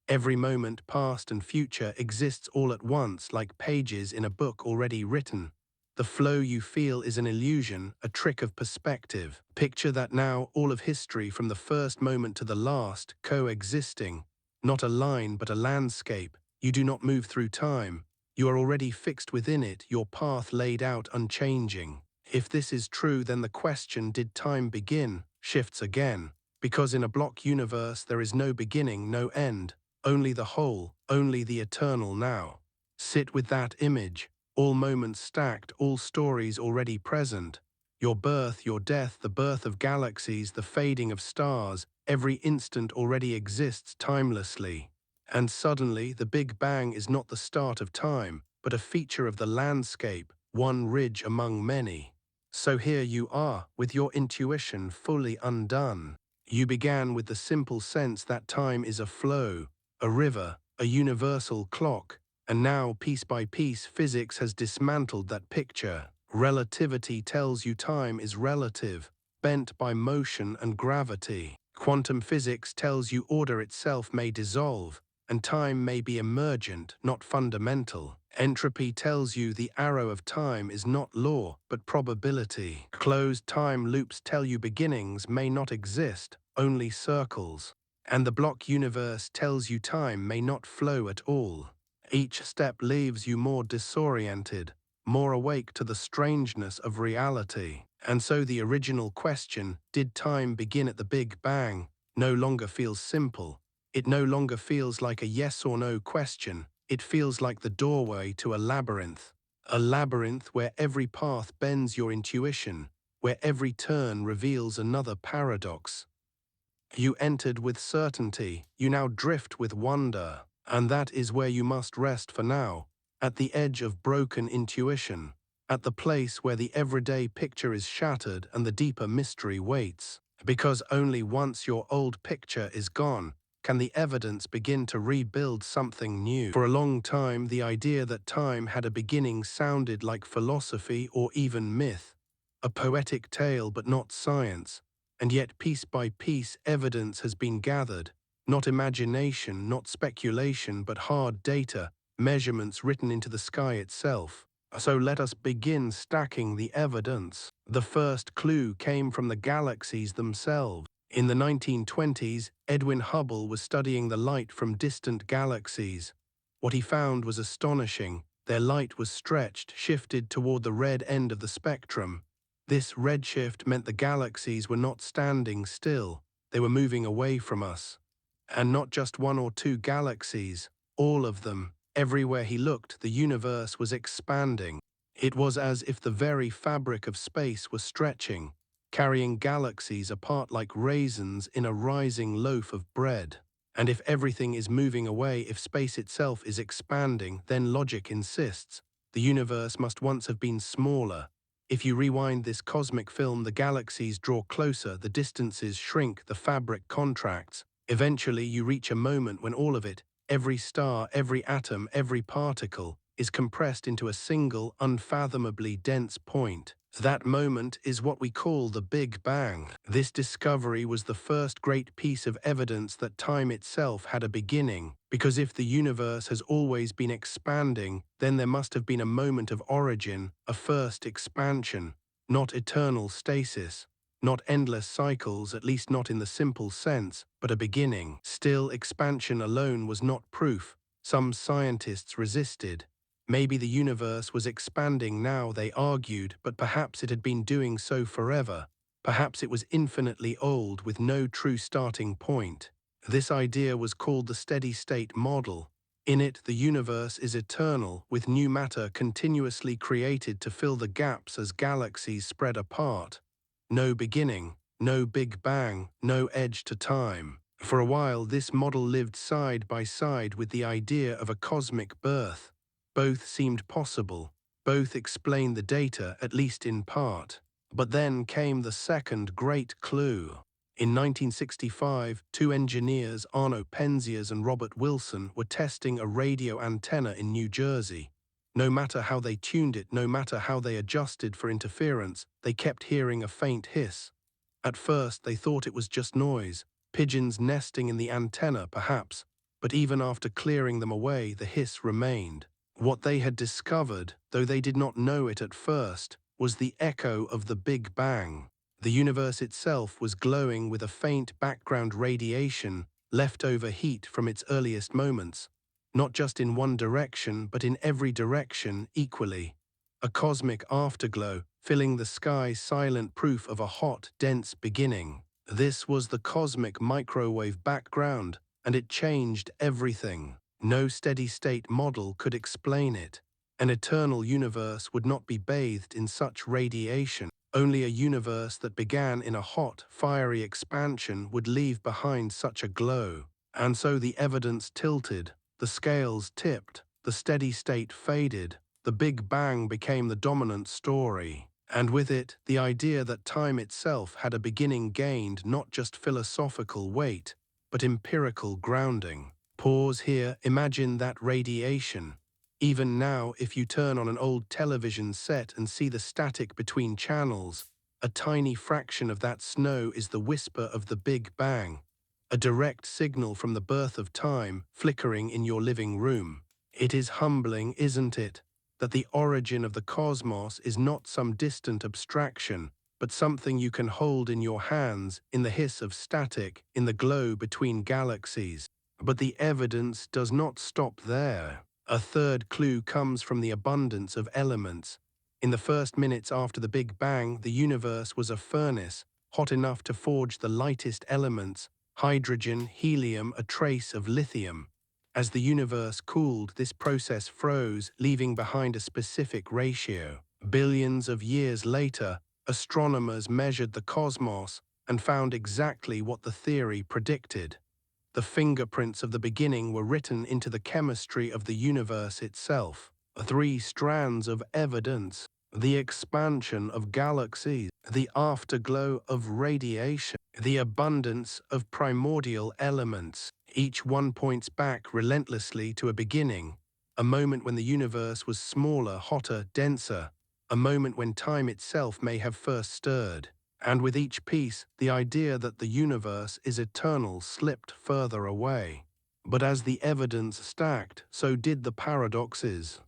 Every moment, past and future, exists all at once like pages in a book already written. The flow you feel is an illusion, a trick of perspective. Picture that now, all of history from the first moment to the last, coexisting. Not a line, but a landscape. You do not move through time. You are already fixed within it, your path laid out unchanging. If this is true, then the question, did time begin, shifts again. Because in a block universe there is no beginning, no end, only the whole, only the eternal now. Sit with that image, all moments stacked, all stories already present. Your birth, your death, the birth of galaxies, the fading of stars, every instant already exists timelessly. And suddenly, the Big Bang is not the start of time, but a feature of the landscape, one ridge among many. So here you are, with your intuition fully undone. You began with the simple sense that time is a flow, a river, a universal clock, and now, piece by piece, physics has dismantled that picture. Relativity tells you time is relative, bent by motion and gravity. Quantum physics tells you order itself may dissolve, and time may be emergent, not fundamental. Entropy tells you the arrow of time is not law, but probability. Closed time loops tell you beginnings may not exist, only circles. And the block universe tells you time may not flow at all. Each step leaves you more disoriented, more awake to the strangeness of reality. And so the original question, did time begin at the Big Bang, no longer feels simple. It no longer feels like a yes or no question. It feels like the doorway to a labyrinth. A labyrinth where every path bends your intuition, where every turn reveals another paradox. You entered with certainty, you now drift with wonder, and that is where you must rest for now, at the edge of broken intuition, at the place where the everyday picture is shattered and the deeper mystery waits. Because only once your old picture is gone, can the evidence begin to rebuild something new. For a long time, the idea that time had a beginning sounded like philosophy or even myth, a poetic tale but not science. And yet, piece by piece, evidence has been gathered, not imagination, not speculation, but hard data, measurements written into the sky itself. So let us begin stacking the evidence. The first clue came from the galaxies themselves. In the 1920s, Edwin Hubble was studying the light from distant galaxies. What he found was astonishing. Their light was stretched, shifted toward the red end of the spectrum. This redshift meant the galaxies were not standing still, they were moving away from us. And not just one or two galaxies, all of them. Everywhere he looked, the universe was expanding. It was as if the very fabric of space was stretching, carrying galaxies apart like raisins in a rising loaf of bread. And if everything is moving away, if space itself is expanding, then logic insists the universe must once have been smaller. If you rewind this cosmic film, the galaxies draw closer, the distances shrink, the fabric contracts. Eventually, you reach a moment when all of it, every star, every atom, every particle, is compressed into a single, unfathomably dense point. That moment is what we call the Big Bang. This discovery was the first great piece of evidence that time itself had a beginning, because if the universe has always been expanding, then there must have been a moment of origin, a first expansion, not eternal stasis, not endless cycles, at least not in the simple sense, but a beginning. Still, expansion alone was not proof. Some scientists resisted. Maybe the universe was expanding now, they argued, but perhaps it had been doing so forever. Perhaps it was infinitely old with no true starting point. This idea was called the steady-state model. In it, the universe is eternal, with new matter continuously created to fill the gaps as galaxies spread apart. No beginning, no Big Bang, no edge to time. For a while, this model lived side by side with the idea of a cosmic birth. Both seemed possible. Both explained the data, at least in part. But then came the second great clue. In 1965, two engineers, Arno Penzias and Robert Wilson, were testing a radio antenna in New Jersey. No matter how they tuned it, no matter how they adjusted for interference, they kept hearing a faint hiss. At first, they thought it was just noise, pigeons nesting in the antenna perhaps, but even after clearing them away, the hiss remained. What they had discovered, though they did not know it at first, was the echo of the Big Bang. The universe itself was glowing with a faint background radiation, leftover heat from its earliest moments, not just in one direction but in every direction equally. A cosmic afterglow, filling the sky, silent proof of a hot, dense beginning. This was the cosmic microwave background, and it changed everything. No steady-state model could explain it. An eternal universe would not be bathed in such radiation. Only a universe that began in a hot, fiery expansion would leave behind such a glow. And so the evidence tilted, the scales tipped, the steady state faded, the Big Bang became the dominant story. And with it, the idea that time itself had a beginning gained not just philosophical weight, but empirical grounding. Pause here, imagine that radiation. Even now, if you turn on an old television set and see the static between channels, a tiny fraction of that snow is the whisper of the Big Bang, a direct signal from the birth of time flickering in your living room. It is humbling, isn't it, that the origin of the cosmos is not some distant abstraction, but something you can hold in your hands, in the hiss of static, in the glow between galaxies. But the evidence does not stop there. A third clue comes from the abundance of elements. In the first minutes after the Big Bang, the universe was a furnace, hot enough to forge the lightest elements, hydrogen, helium, a trace of lithium. As the universe cooled, this process froze, leaving behind a specific ratio. Billions of years later, astronomers measured the cosmos and found exactly what the theory predicted. The fingerprints of the beginning were written into the chemistry of the universe itself. 3 strands of evidence: the expansion of galaxies, the afterglow of radiation, the abundance of primordial elements. Each one points back relentlessly to a beginning, a moment when the universe was smaller, hotter, denser, a moment when time itself may have first stirred. And with each piece, the idea that the universe is eternal slipped further away. But as the evidence stacked, so did the paradoxes.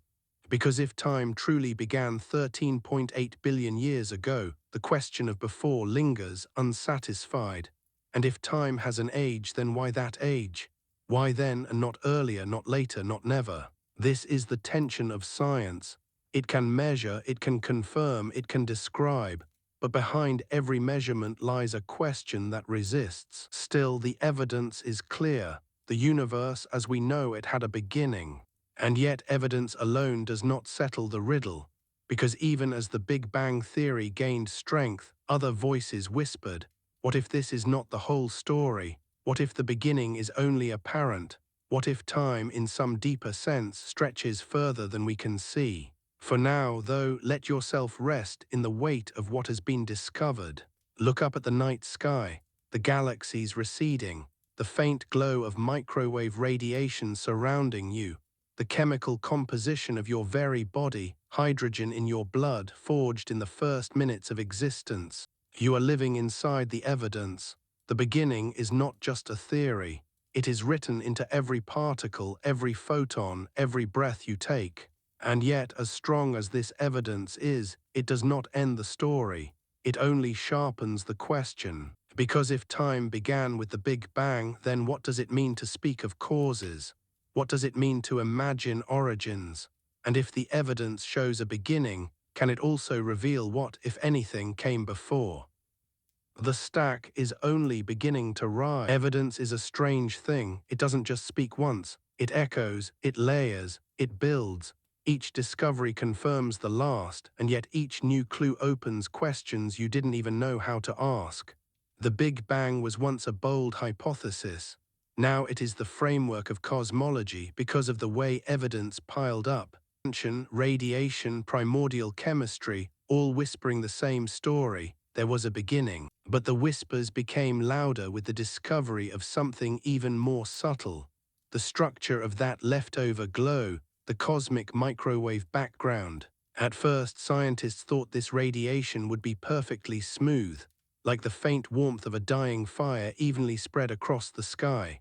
Because if time truly began 13.8 billion years ago, the question of before lingers unsatisfied. And if time has an age, then why that age? Why then and not earlier, not later, not never? This is the tension of science. It can measure, it can confirm, it can describe, but behind every measurement lies a question that resists. Still, the evidence is clear. The universe as we know it had a beginning. And yet evidence alone does not settle the riddle, because even as the Big Bang theory gained strength, other voices whispered, what if this is not the whole story? What if the beginning is only apparent? What if time, in some deeper sense, stretches further than we can see? For now, though, let yourself rest in the weight of what has been discovered. Look up at the night sky, the galaxies receding, the faint glow of microwave radiation surrounding you, the chemical composition of your very body, hydrogen in your blood forged in the first minutes of existence. You are living inside the evidence. The beginning is not just a theory. It is written into every particle, every photon, every breath you take. And yet, as strong as this evidence is, it does not end the story. It only sharpens the question. Because if time began with the Big Bang, then what does it mean to speak of causes? What does it mean to imagine origins? And if the evidence shows a beginning, can it also reveal what, if anything, came before? The stack is only beginning to rise. Evidence is a strange thing. It doesn't just speak once. It echoes, it layers, it builds. Each discovery confirms the last, and yet each new clue opens questions you didn't even know how to ask. The Big Bang was once a bold hypothesis. Now it is the framework of cosmology because of the way evidence piled up. Radiation, primordial chemistry, all whispering the same story. There was a beginning, but the whispers became louder with the discovery of something even more subtle. The structure of that leftover glow, the cosmic microwave background. At first, scientists thought this radiation would be perfectly smooth, like the faint warmth of a dying fire evenly spread across the sky.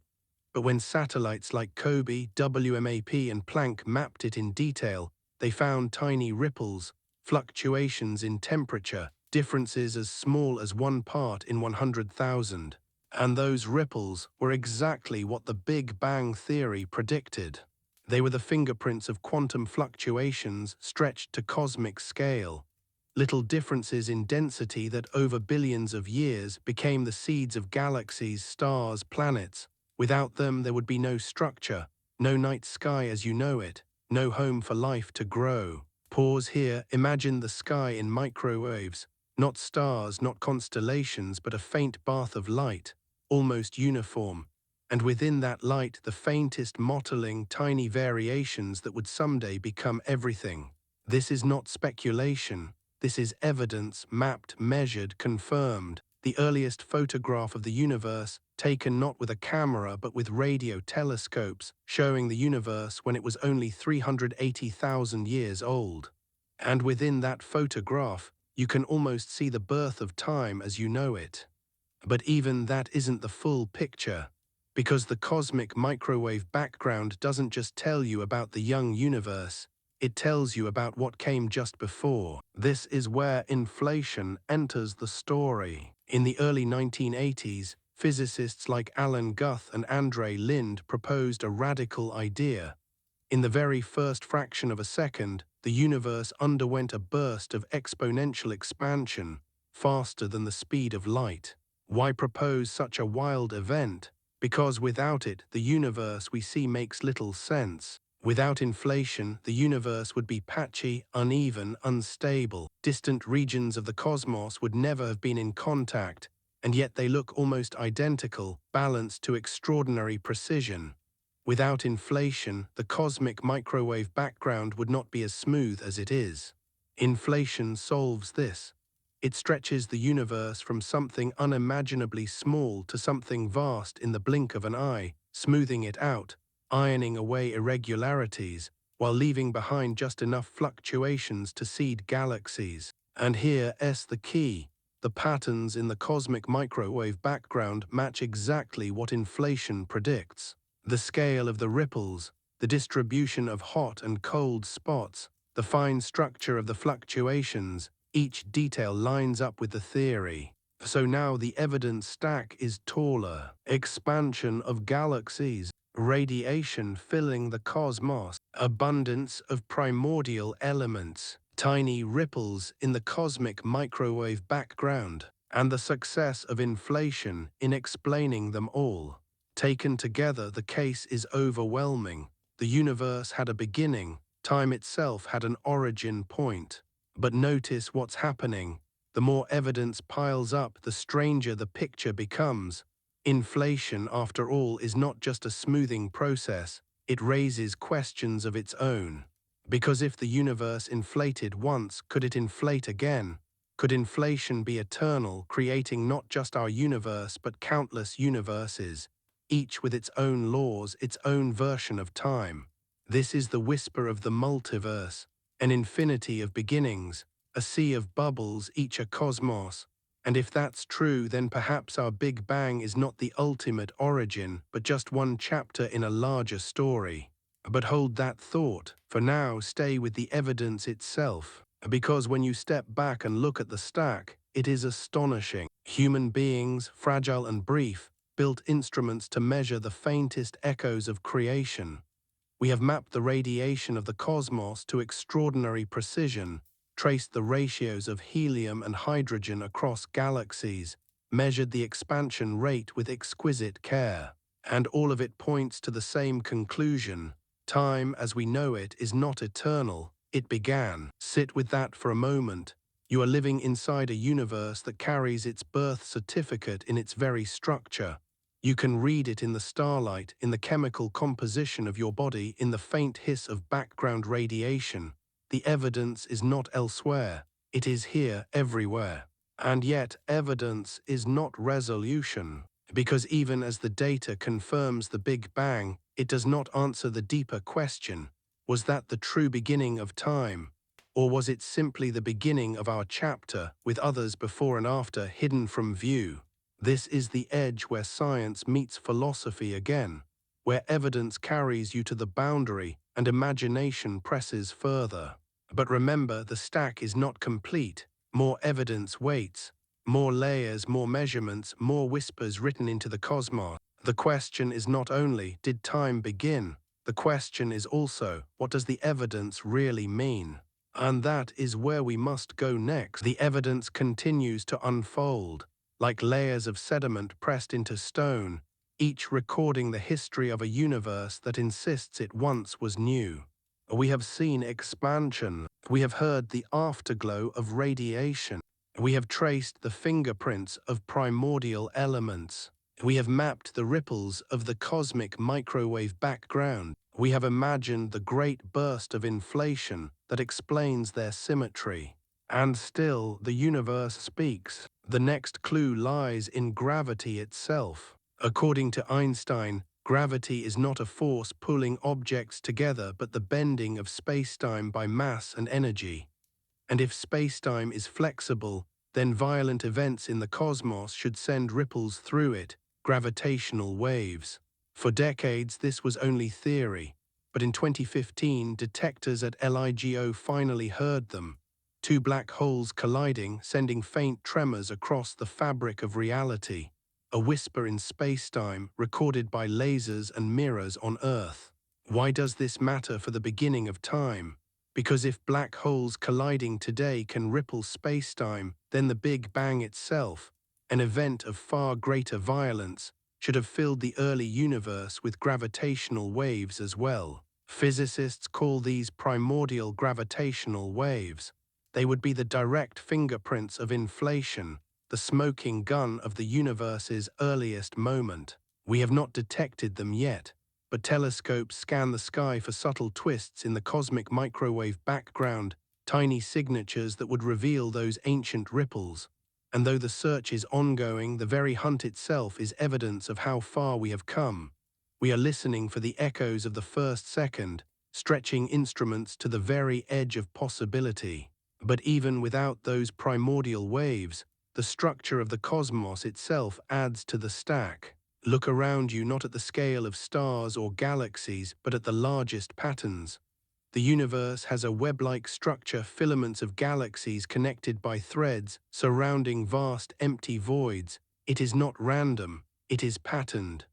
But when satellites like COBE, WMAP, and Planck mapped it in detail, they found tiny ripples, fluctuations in temperature, differences as small as 1 part in 100,000. And those ripples were exactly what the Big Bang theory predicted. They were the fingerprints of quantum fluctuations stretched to cosmic scale. Little differences in density that over billions of years became the seeds of galaxies, stars, planets. Without them, there would be no structure, no night sky as you know it, no home for life to grow. Pause here, imagine the sky in microwaves, not stars, not constellations, but a faint bath of light, almost uniform. And within that light, the faintest mottling, tiny variations that would someday become everything. This is not speculation. This is evidence, mapped, measured, confirmed. The earliest photograph of the universe, taken not with a camera but with radio telescopes, showing the universe when it was only 380,000 years old. And within that photograph, you can almost see the birth of time as you know it. But even that isn't the full picture, because the cosmic microwave background doesn't just tell you about the young universe, it tells you about what came just before. This is where inflation enters the story. In the early 1980s, physicists like Alan Guth and Andre Linde proposed a radical idea. In the very first fraction of a second, the universe underwent a burst of exponential expansion, faster than the speed of light. Why propose such a wild event? Because without it, the universe we see makes little sense. Without inflation, the universe would be patchy, uneven, unstable. Distant regions of the cosmos would never have been in contact, and yet they look almost identical, balanced to extraordinary precision. Without inflation, the cosmic microwave background would not be as smooth as it is. Inflation solves this. It stretches the universe from something unimaginably small to something vast in the blink of an eye, smoothing it out, ironing away irregularities, while leaving behind just enough fluctuations to seed galaxies. And here's the key. The patterns in the cosmic microwave background match exactly what inflation predicts. The scale of the ripples, the distribution of hot and cold spots, the fine structure of the fluctuations, each detail lines up with the theory. So now the evidence stack is taller. Expansion of galaxies, radiation filling the cosmos, abundance of primordial elements, tiny ripples in the cosmic microwave background, and the success of inflation in explaining them all. Taken together, the case is overwhelming. The universe had a beginning, time itself had an origin point. But notice what's happening. The more evidence piles up, the stranger the picture becomes. Inflation, after all, is not just a smoothing process, it raises questions of its own. Because if the universe inflated once, could it inflate again? Could inflation be eternal, creating not just our universe but countless universes, each with its own laws, its own version of time? This is the whisper of the multiverse, an infinity of beginnings, a sea of bubbles, each a cosmos. And if that's true, then perhaps our Big Bang is not the ultimate origin, but just one chapter in a larger story. But hold that thought. For now, stay with the evidence itself. Because when you step back and look at the stack, it is astonishing. Human beings, fragile and brief, built instruments to measure the faintest echoes of creation. We have mapped the radiation of the cosmos to extraordinary precision, traced the ratios of helium and hydrogen across galaxies, measured the expansion rate with exquisite care. And all of it points to the same conclusion. Time, as we know it, is not eternal. It began. Sit with that for a moment. You are living inside a universe that carries its birth certificate in its very structure. You can read it in the starlight, in the chemical composition of your body, in the faint hiss of background radiation. The evidence is not elsewhere. It is here, everywhere. And yet, evidence is not resolution. Because even as the data confirms the Big Bang, it does not answer the deeper question. Was that the true beginning of time? Or was it simply the beginning of our chapter, with others before and after hidden from view? This is the edge where science meets philosophy again. where evidence carries you to the boundary and imagination presses further. But remember, the stack is not complete. More evidence waits. More layers, more measurements, more whispers written into the cosmos. The question is not only, did time begin? The question is also, what does the evidence really mean? And that is where we must go next. The evidence continues to unfold, like layers of sediment pressed into stone, each recording the history of a universe that insists it once was new. We have seen expansion. We have heard the afterglow of radiation. We have traced the fingerprints of primordial elements. We have mapped the ripples of the cosmic microwave background. We have imagined the great burst of inflation that explains their symmetry. And still, the universe speaks. The next clue lies in gravity itself. According to Einstein, gravity is not a force pulling objects together but the bending of spacetime by mass and energy. And if spacetime is flexible, then violent events in the cosmos should send ripples through it, gravitational waves. For decades, this was only theory, but in 2015, detectors at LIGO finally heard them. Two black holes colliding, sending faint tremors across the fabric of reality. A whisper in spacetime, recorded by lasers and mirrors on Earth. Why does this matter for the beginning of time? Because if black holes colliding today can ripple spacetime, then the Big Bang itself, an event of far greater violence, should have filled the early universe with gravitational waves as well. Physicists call these primordial gravitational waves. They would be the direct fingerprints of inflation, the smoking gun of the universe's earliest moment. We have not detected them yet, but telescopes scan the sky for subtle twists in the cosmic microwave background, tiny signatures that would reveal those ancient ripples. And though the search is ongoing, the very hunt itself is evidence of how far we have come. We are listening for the echoes of the first second, stretching instruments to the very edge of possibility. But even without those primordial waves, the structure of the cosmos itself adds to the stack. Look around you, not at the scale of stars or galaxies, but at the largest patterns. The universe has a web-like structure, filaments of galaxies connected by threads, surrounding vast empty voids. It is not random, it is patterned.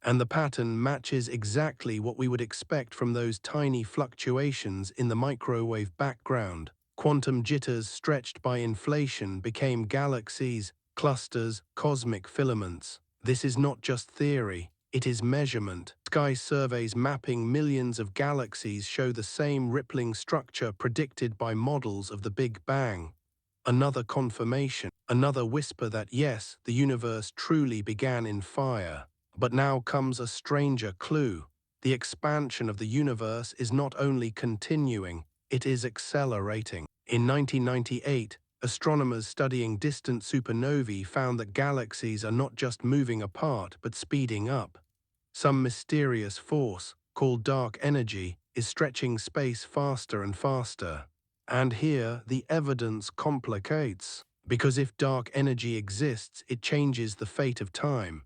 And the pattern matches exactly what we would expect from those tiny fluctuations in the microwave background. Quantum jitters stretched by inflation became galaxies, clusters, cosmic filaments. This is not just theory, it is measurement. Sky surveys mapping millions of galaxies show the same rippling structure predicted by models of the Big Bang. Another confirmation, another whisper that yes, the universe truly began in fire. But now comes a stranger clue. The expansion of the universe is not only continuing, it is accelerating. In 1998, astronomers studying distant supernovae found that galaxies are not just moving apart but speeding up. Some mysterious force, called dark energy, is stretching space faster and faster. And here, the evidence complicates. Because if dark energy exists, it changes the fate of time.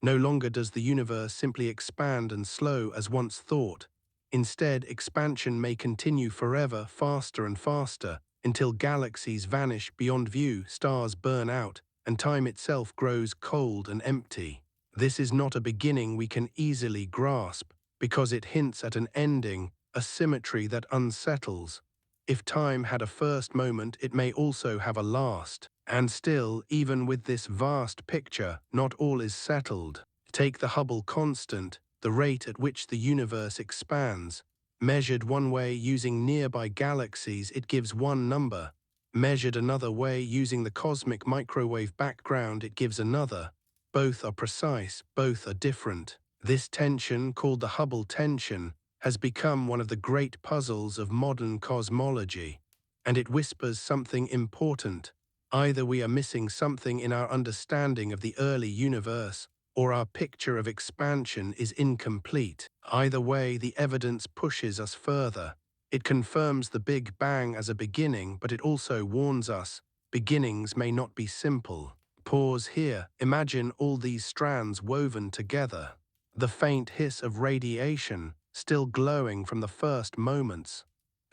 No longer does the universe simply expand and slow as once thought. Instead, expansion may continue forever, faster and faster, until galaxies vanish beyond view, stars burn out, and time itself grows cold and empty. This is not a beginning we can easily grasp, because it hints at an ending, a symmetry that unsettles. If time had a first moment, it may also have a last. And still, even with this vast picture, not all is settled. Take the Hubble constant, the rate at which the universe expands. Measured one way using nearby galaxies, it gives one number. Measured another way using the cosmic microwave background, it gives another. Both are precise, both are different. This tension, called the Hubble tension, has become one of the great puzzles of modern cosmology. And it whispers something important. Either we are missing something in our understanding of the early universe, or our picture of expansion is incomplete. Either way, the evidence pushes us further. It confirms the Big Bang as a beginning, but it also warns us, beginnings may not be simple. Pause here. Imagine all these strands woven together. the faint hiss of radiation still glowing from the first moments,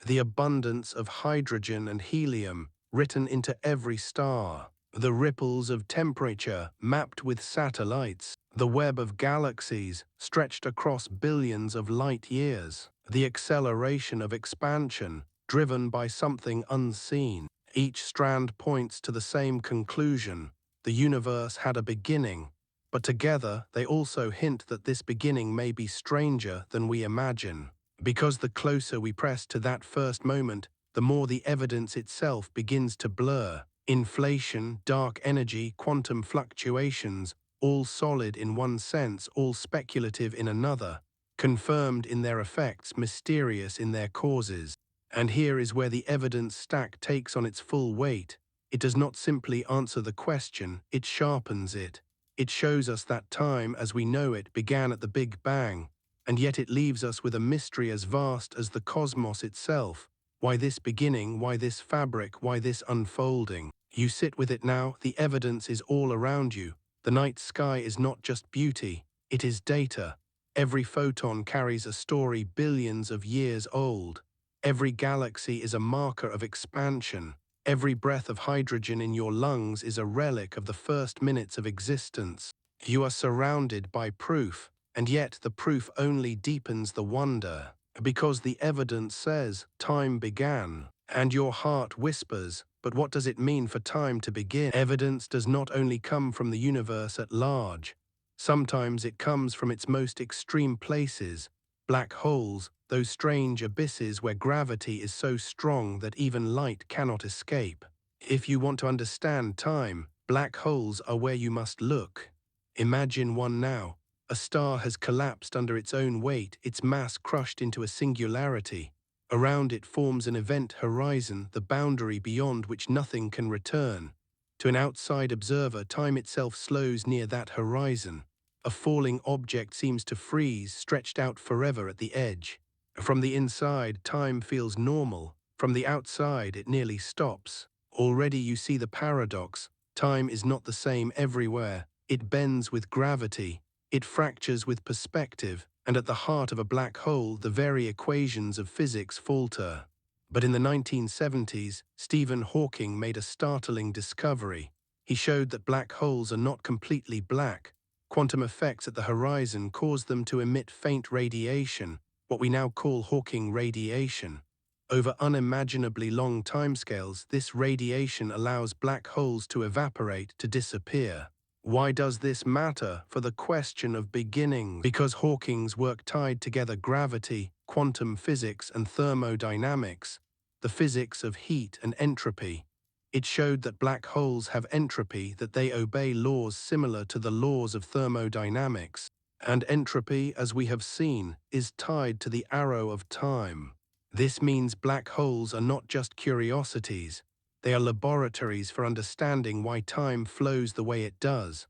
the abundance of hydrogen and helium written into every star, the ripples of temperature mapped with satellites, the web of galaxies stretched across billions of light years, the acceleration of expansion driven by something unseen. Each strand points to the same conclusion: the universe had a beginning, but together they also hint that this beginning may be stranger than we imagine. Because the closer we press to that first moment, the more the evidence itself begins to blur. Inflation, dark energy, quantum fluctuations, all solid in one sense, all speculative in another, confirmed in their effects, mysterious in their causes. And here is where the evidence stack takes on its full weight. It does not simply answer the question, it sharpens it. It shows us that time as we know it began at the Big Bang, and yet it leaves us with a mystery as vast as the cosmos itself. Why this beginning? Why this fabric? Why this unfolding? You sit with it now, the evidence is all around you. The night sky is not just beauty, it is data. Every photon carries a story billions of years old. Every galaxy is a marker of expansion. Every breath of hydrogen in your lungs is a relic of the first minutes of existence. You are surrounded by proof, and yet the proof only deepens the wonder. Because the evidence says time began, and your heart whispers, but what does it mean for time to begin? Evidence does not only come from the universe at large. Sometimes it comes from its most extreme places, black holes, those strange abysses where gravity is so strong that even light cannot escape. If you want to understand time, black holes are where you must look. Imagine one now. A star has collapsed under its own weight, its mass crushed into a singularity. Around it forms an event horizon, the boundary beyond which nothing can return. To an outside observer, time itself slows near that horizon. A falling object seems to freeze, stretched out forever at the edge. From the inside, time feels normal. From the outside, it nearly stops. Already you see the paradox. Time is not the same everywhere. It bends with gravity. It fractures with perspective. And at the heart of a black hole, the very equations of physics falter. But in the 1970s, Stephen Hawking made a startling discovery. He showed that black holes are not completely black. Quantum effects at the horizon cause them to emit faint radiation, what we now call Hawking radiation. Over unimaginably long timescales, this radiation allows black holes to evaporate, to disappear. Why does this matter for the question of beginnings? Because Hawking's work tied together gravity, quantum physics, and thermodynamics, the physics of heat and entropy. It showed that black holes have entropy, that they obey laws similar to the laws of thermodynamics. And entropy, as we have seen, is tied to the arrow of time. This means black holes are not just curiosities. They are laboratories for understanding why time flows the way it does.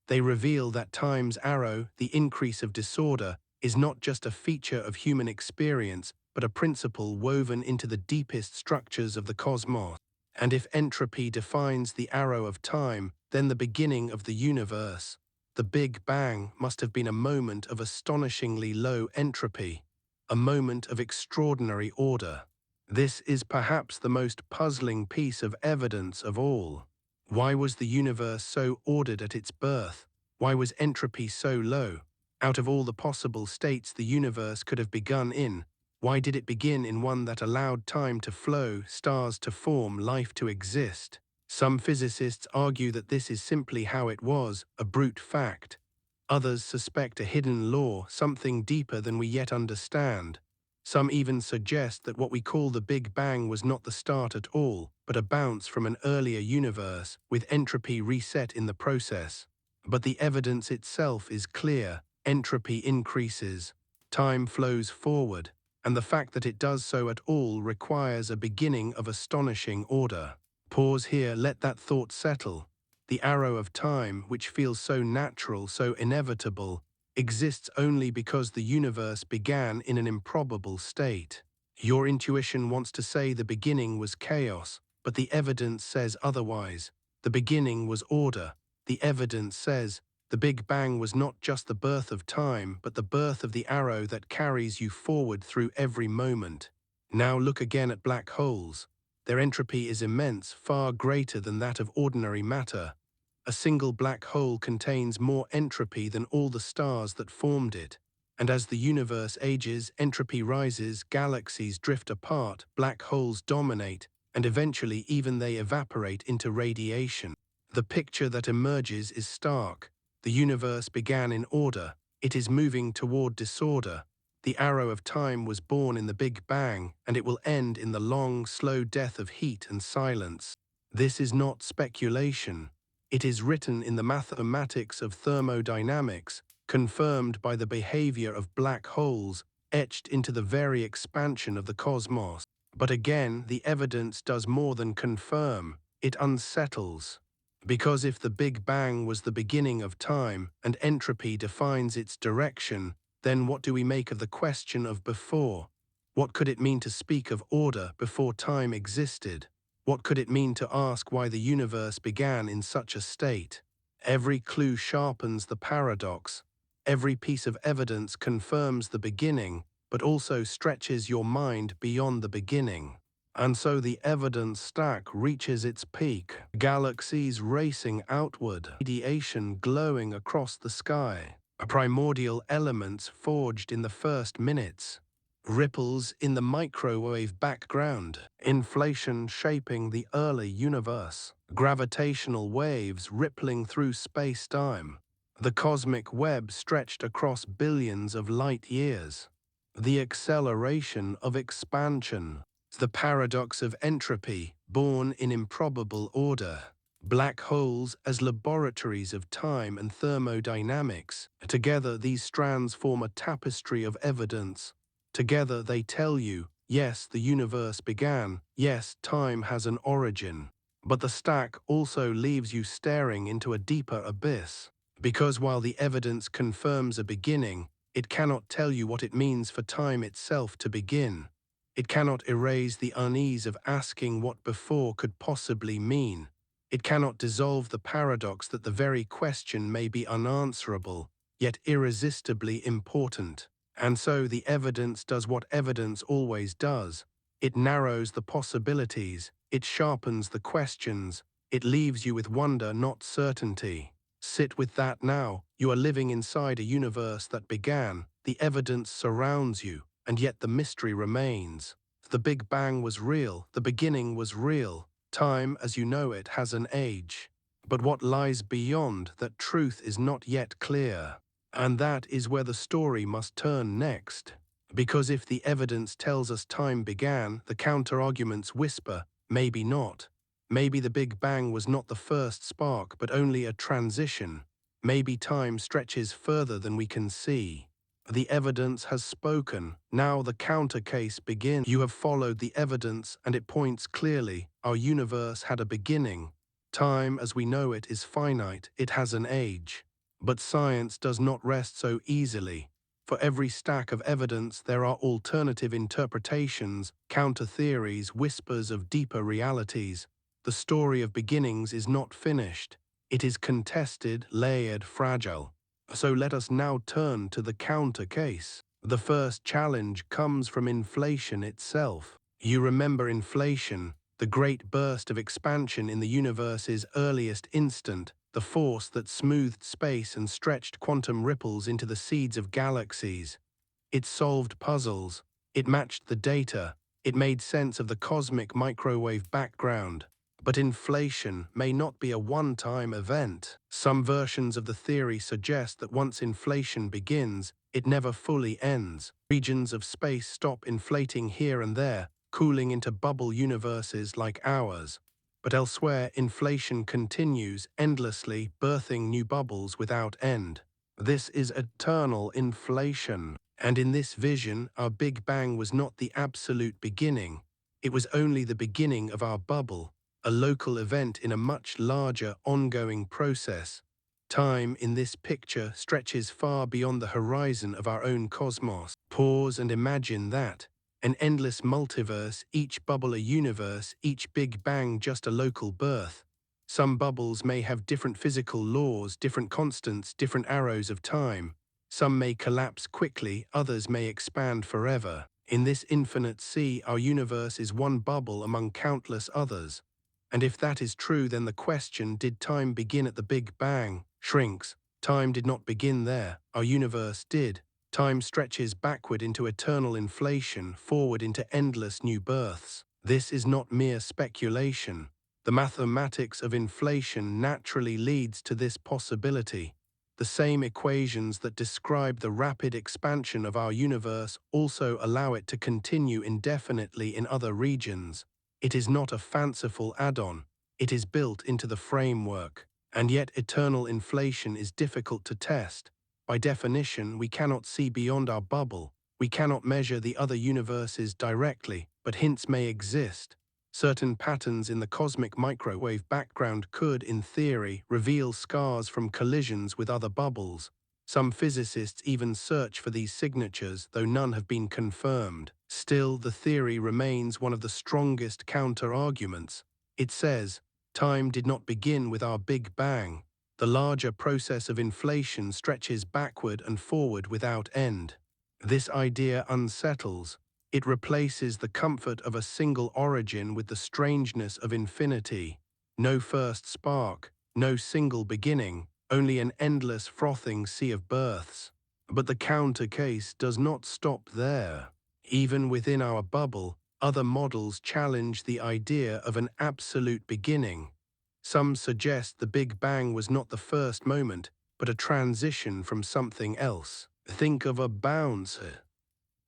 They reveal that time's arrow, the increase of disorder, is not just a feature of human experience, but a principle woven into the deepest structures of the cosmos. And if entropy defines the arrow of time, then the beginning of the universe, the Big Bang, must have been a moment of astonishingly low entropy, a moment of extraordinary order. This is perhaps the most puzzling piece of evidence of all. Why was the universe so ordered at its birth? Why was entropy so low? Out of all the possible states the universe could have begun in, why did it begin in one that allowed time to flow, stars to form, life to exist? Some physicists argue that this is simply how it was, a brute fact. Others suspect a hidden law, something deeper than we yet understand. Some even suggest that what we call the Big Bang was not the start at all, but a bounce from an earlier universe, with entropy reset in the process. But the evidence itself is clear. Entropy increases. Time flows forward. And the fact that it does so at all requires a beginning of astonishing order. Pause here, let that thought settle. The arrow of time, which feels so natural, so inevitable, exists only because the universe began in an improbable state. Your intuition wants to say the beginning was chaos, but the evidence says otherwise. The beginning was order. The evidence says The Big Bang was not just the birth of time, but the birth of the arrow that carries you forward through every moment. Now look again at black holes. Their entropy is immense, far greater than that of ordinary matter. A single black hole contains more entropy than all the stars that formed it. And as the universe ages, entropy rises, galaxies drift apart, black holes dominate, and eventually even they evaporate into radiation. The picture that emerges is stark. The universe began in order. It is moving toward disorder. The arrow of time was born in the Big Bang, and it will end in the long, slow death of heat and silence. This is not speculation. It is written in the mathematics of thermodynamics, confirmed by the behavior of black holes, etched into the very expansion of the cosmos. But again, the evidence does more than confirm, it unsettles. Because if the Big Bang was the beginning of time and entropy defines its direction, then what do we make of the question of before? What could it mean to speak of order before time existed? What could it mean to ask why the universe began in such a state? Every clue sharpens the paradox. Every piece of evidence confirms the beginning, but also stretches your mind beyond the beginning. And so the evidence stack reaches its peak. Galaxies racing outward, radiation glowing across the sky, primordial elements forged in the first minutes, ripples in the microwave background, inflation shaping the early universe, gravitational waves rippling through space-time, the cosmic web stretched across billions of light years, the acceleration of expansion, the paradox of entropy born in improbable order, black holes as laboratories of time and thermodynamics. Together these strands form a tapestry of evidence. Together they tell you, yes, the universe began, yes, time has an origin. But the stack also leaves you staring into a deeper abyss. Because while the evidence confirms a beginning, it cannot tell you what it means for time itself to begin. It cannot erase the unease of asking what before could possibly mean. It cannot dissolve the paradox that the very question may be unanswerable, yet irresistibly important. And so the evidence does what evidence always does. It narrows the possibilities, it sharpens the questions, it leaves you with wonder, not certainty. Sit with that now. You are living inside a universe that began. The evidence surrounds you, and yet the mystery remains. The Big Bang was real, the beginning was real. Time, as you know it, has an age. But what lies beyond that truth is not yet clear. And that is where the story must turn next. Because if the evidence tells us time began, the counter-arguments whisper, maybe not. Maybe the Big Bang was not the first spark, but only a transition. Maybe time stretches further than we can see. The evidence has spoken. Now the counter case begins. You have followed the evidence, and it points clearly. Our universe had a beginning. Time, as we know it, is finite. It has an age. But science does not rest so easily. For every stack of evidence, there are alternative interpretations, counter-theories, whispers of deeper realities. The story of beginnings is not finished. It is contested, layered, fragile. So let us now turn to the counter case. The first challenge comes from inflation itself. You remember inflation, the great burst of expansion in the universe's earliest instant, the force that smoothed space and stretched quantum ripples into the seeds of galaxies. It solved puzzles. It matched the data. It made sense of the cosmic microwave background. But inflation may not be a one-time event. Some versions of the theory suggest that once inflation begins, it never fully ends. Regions of space stop inflating here and there, cooling into bubble universes like ours. But elsewhere, inflation continues endlessly, birthing new bubbles without end. This is eternal inflation. And in this vision, our Big Bang was not the absolute beginning. It was only the beginning of our bubble, a local event in a much larger, ongoing process. Time in this picture stretches far beyond the horizon of our own cosmos. Pause and imagine that. An endless multiverse, each bubble a universe, each Big Bang just a local birth. Some bubbles may have different physical laws, different constants, different arrows of time. Some may collapse quickly, others may expand forever. In this infinite sea, our universe is one bubble among countless others. And if that is true, then the question, did time begin at the Big Bang, shrinks. Time did not begin there, our universe did. Time stretches backward into eternal inflation, forward into endless new births. This is not mere speculation. The mathematics of inflation naturally leads to this possibility. The same equations that describe the rapid expansion of our universe also allow it to continue indefinitely in other regions. It is not a fanciful add-on, it is built into the framework. And yet eternal inflation is difficult to test. By definition, we cannot see beyond our bubble. We cannot measure the other universes directly, but hints may exist. Certain patterns in the cosmic microwave background could, in theory, reveal scars from collisions with other bubbles. Some physicists even search for these signatures, though none have been confirmed. Still, the theory remains one of the strongest counter-arguments. It says, time did not begin with our Big Bang. The larger process of inflation stretches backward and forward without end. This idea unsettles. It replaces the comfort of a single origin with the strangeness of infinity. No first spark, no single beginning, only an endless frothing sea of births. But the counter case does not stop there. Even within our bubble, other models challenge the idea of an absolute beginning. Some suggest the Big Bang was not the first moment, but a transition from something else. Think of a bounce.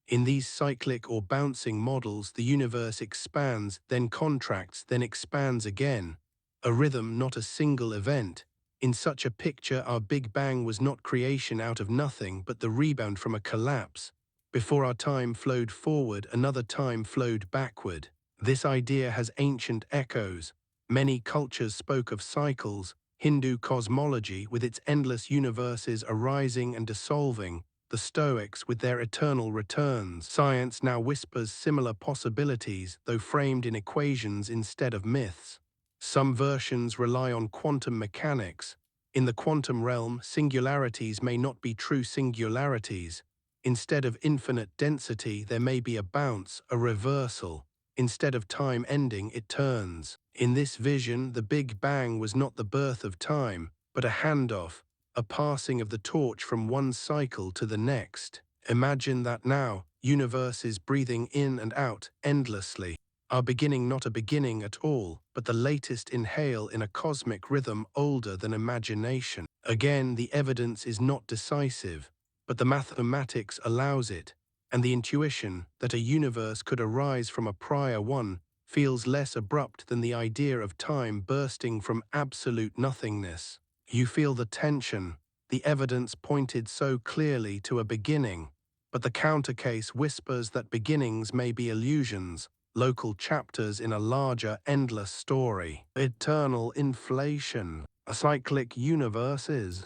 In these cyclic or bouncing models, the universe expands, then contracts, then expands again. A rhythm, not a single event. In such a picture, our Big Bang was not creation out of nothing, but the rebound from a collapse. Before our time flowed forward, another time flowed backward. This idea has ancient echoes. Many cultures spoke of cycles. Hindu cosmology, with its endless universes arising and dissolving, the Stoics with their eternal returns. Science now whispers similar possibilities, though framed in equations instead of myths. Some versions rely on quantum mechanics. In the quantum realm, singularities may not be true singularities. Instead of infinite density, there may be a bounce, a reversal. Instead of time ending, it turns. In this vision, the Big Bang was not the birth of time, but a handoff, a passing of the torch from one cycle to the next. Imagine that now, universes breathing in and out endlessly. Our beginning not a beginning at all, but the latest inhale in a cosmic rhythm older than imagination. Again, the evidence is not decisive, but the mathematics allows it, and the intuition that a universe could arise from a prior one feels less abrupt than the idea of time bursting from absolute nothingness. You feel the tension. The evidence pointed so clearly to a beginning, but the counter case whispers that beginnings may be illusions, local chapters in a larger, endless story. Eternal inflation, a cyclic universes,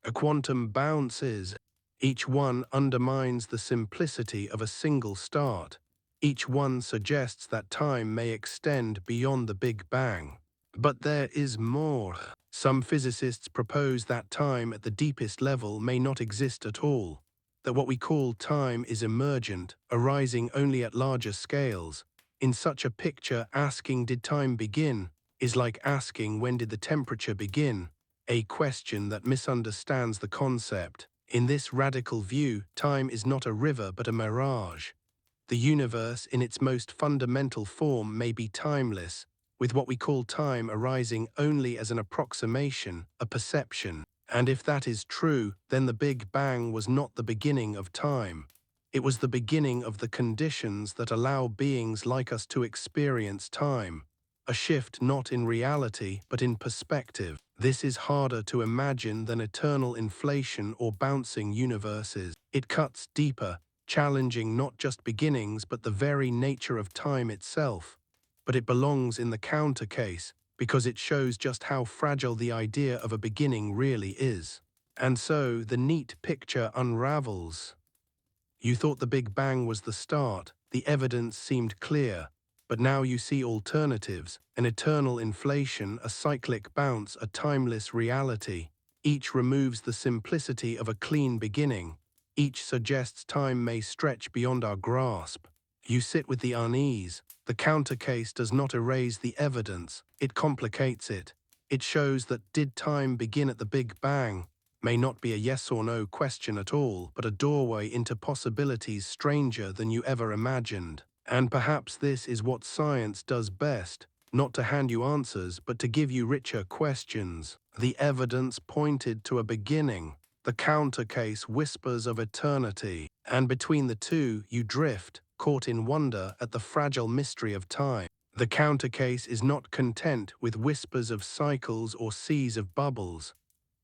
a quantum bounces. Each one undermines the simplicity of a single start. Each one suggests that time may extend beyond the Big Bang. But there is more. Some physicists propose that time at the deepest level may not exist at all, that what we call time is emergent, arising only at larger scales. In such a picture, asking did time begin is like asking when did the temperature begin, a question that misunderstands the concept. In this radical view, time is not a river but a mirage. The universe, in its most fundamental form, may be timeless, with what we call time arising only as an approximation, a perception. And if that is true, then the Big Bang was not the beginning of time. It was the beginning of the conditions that allow beings like us to experience time. A shift not in reality, but in perspective. This is harder to imagine than eternal inflation or bouncing universes. It cuts deeper, challenging not just beginnings but the very nature of time itself. But it belongs in the counter case, because it shows just how fragile the idea of a beginning really is. And so the neat picture unravels. You thought the Big Bang was the start, the evidence seemed clear. But now you see alternatives, an eternal inflation, a cyclic bounce, a timeless reality. Each removes the simplicity of a clean beginning. Each suggests time may stretch beyond our grasp. You sit with the unease. The counter case does not erase the evidence, it complicates it. It shows that did time begin at the Big Bang may not be a yes or no question at all, but a doorway into possibilities stranger than you ever imagined. And perhaps this is what science does best, not to hand you answers, but to give you richer questions. The evidence pointed to a beginning. The counter case whispers of eternity. And between the two, you drift, caught in wonder at the fragile mystery of time. The counter case is not content with whispers of cycles or seas of bubbles.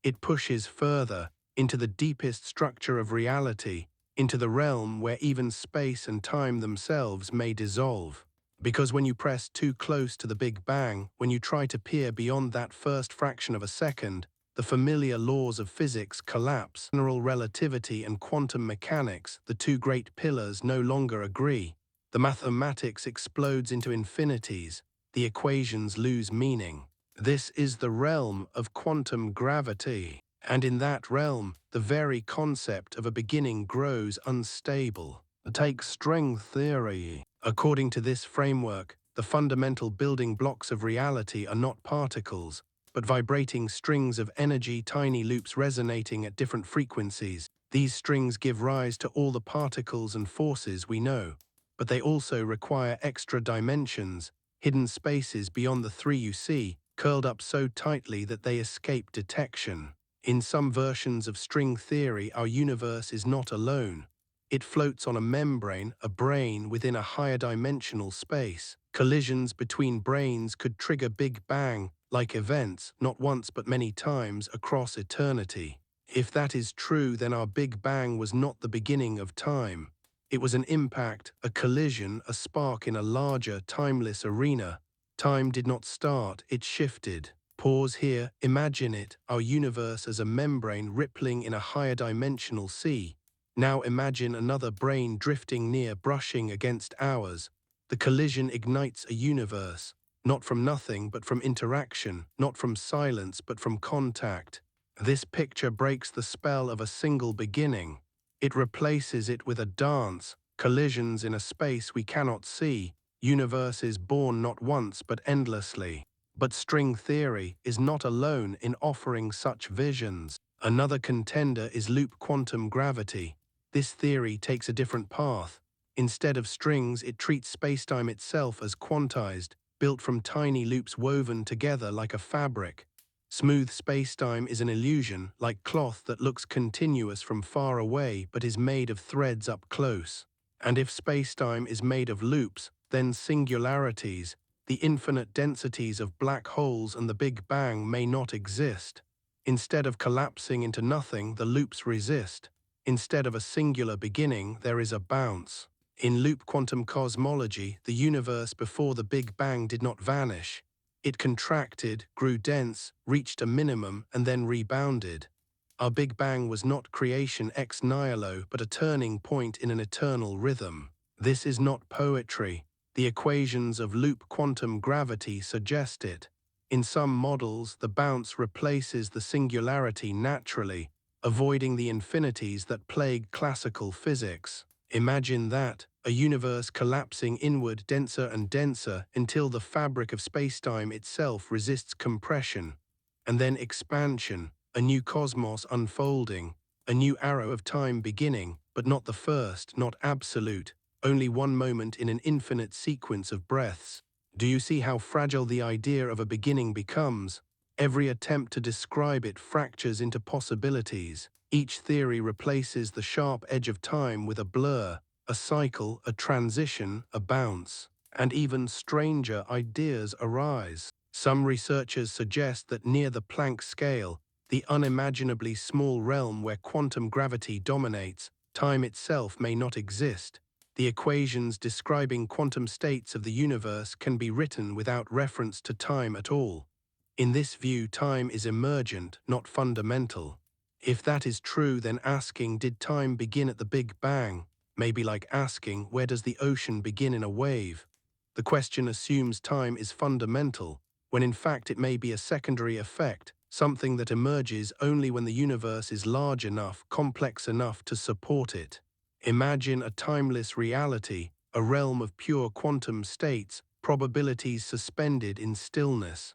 It pushes further, into the deepest structure of reality, into the realm where even space and time themselves may dissolve. Because when you press too close to the Big Bang, when you try to peer beyond that first fraction of a second, the familiar laws of physics collapse. General relativity and quantum mechanics, the two great pillars, no longer agree. The mathematics explodes into infinities. The equations lose meaning. This is the realm of quantum gravity. And in that realm, the very concept of a beginning grows unstable. Take string theory. According to this framework, the fundamental building blocks of reality are not particles, but vibrating strings of energy, tiny loops resonating at different frequencies. These strings give rise to all the particles and forces we know, but they also require extra dimensions, hidden spaces beyond the three you see, curled up so tightly that they escape detection. In some versions of string theory, our universe is not alone. It floats on a membrane, a brain within a higher dimensional space. Collisions between brains could trigger Big Bang-like events, not once but many times across eternity. If that is true, then our Big Bang was not the beginning of time. It was an impact, a collision, a spark in a larger, timeless arena. Time did not start, it shifted. Pause here, imagine it, our universe as a membrane rippling in a higher dimensional sea. Now imagine another brain drifting near, brushing against ours. The collision ignites a universe, not from nothing but from interaction, not from silence but from contact. This picture breaks the spell of a single beginning. It replaces it with a dance, collisions in a space we cannot see, universes born not once but endlessly. But string theory is not alone in offering such visions. Another contender is loop quantum gravity. This theory takes a different path. Instead of strings, it treats spacetime itself as quantized, built from tiny loops woven together like a fabric. Smooth spacetime is an illusion, like cloth that looks continuous from far away but is made of threads up close. And if spacetime is made of loops, then singularities, the infinite densities of black holes and the Big Bang, may not exist. Instead of collapsing into nothing, the loops resist. Instead of a singular beginning, there is a bounce. In loop quantum cosmology, the universe before the Big Bang did not vanish. It contracted, grew dense, reached a minimum, and then rebounded. Our Big Bang was not creation ex nihilo, but a turning point in an eternal rhythm. This is not poetry. The equations of loop quantum gravity suggest it. In some models, the bounce replaces the singularity naturally, avoiding the infinities that plague classical physics. Imagine that, a universe collapsing inward denser and denser until the fabric of spacetime itself resists compression. And then expansion, a new cosmos unfolding, a new arrow of time beginning, but not the first, not absolute, only one moment in an infinite sequence of breaths. Do you see how fragile the idea of a beginning becomes? Every attempt to describe it fractures into possibilities. Each theory replaces the sharp edge of time with a blur, a cycle, a transition, a bounce. And even stranger ideas arise. Some researchers suggest that near the Planck scale, the unimaginably small realm where quantum gravity dominates, time itself may not exist. The equations describing quantum states of the universe can be written without reference to time at all. In this view, time is emergent, not fundamental. If that is true, then asking, did time begin at the Big Bang, may be like asking, where does the ocean begin in a wave? The question assumes time is fundamental, when in fact it may be a secondary effect, something that emerges only when the universe is large enough, complex enough to support it. Imagine a timeless reality, a realm of pure quantum states, probabilities suspended in stillness.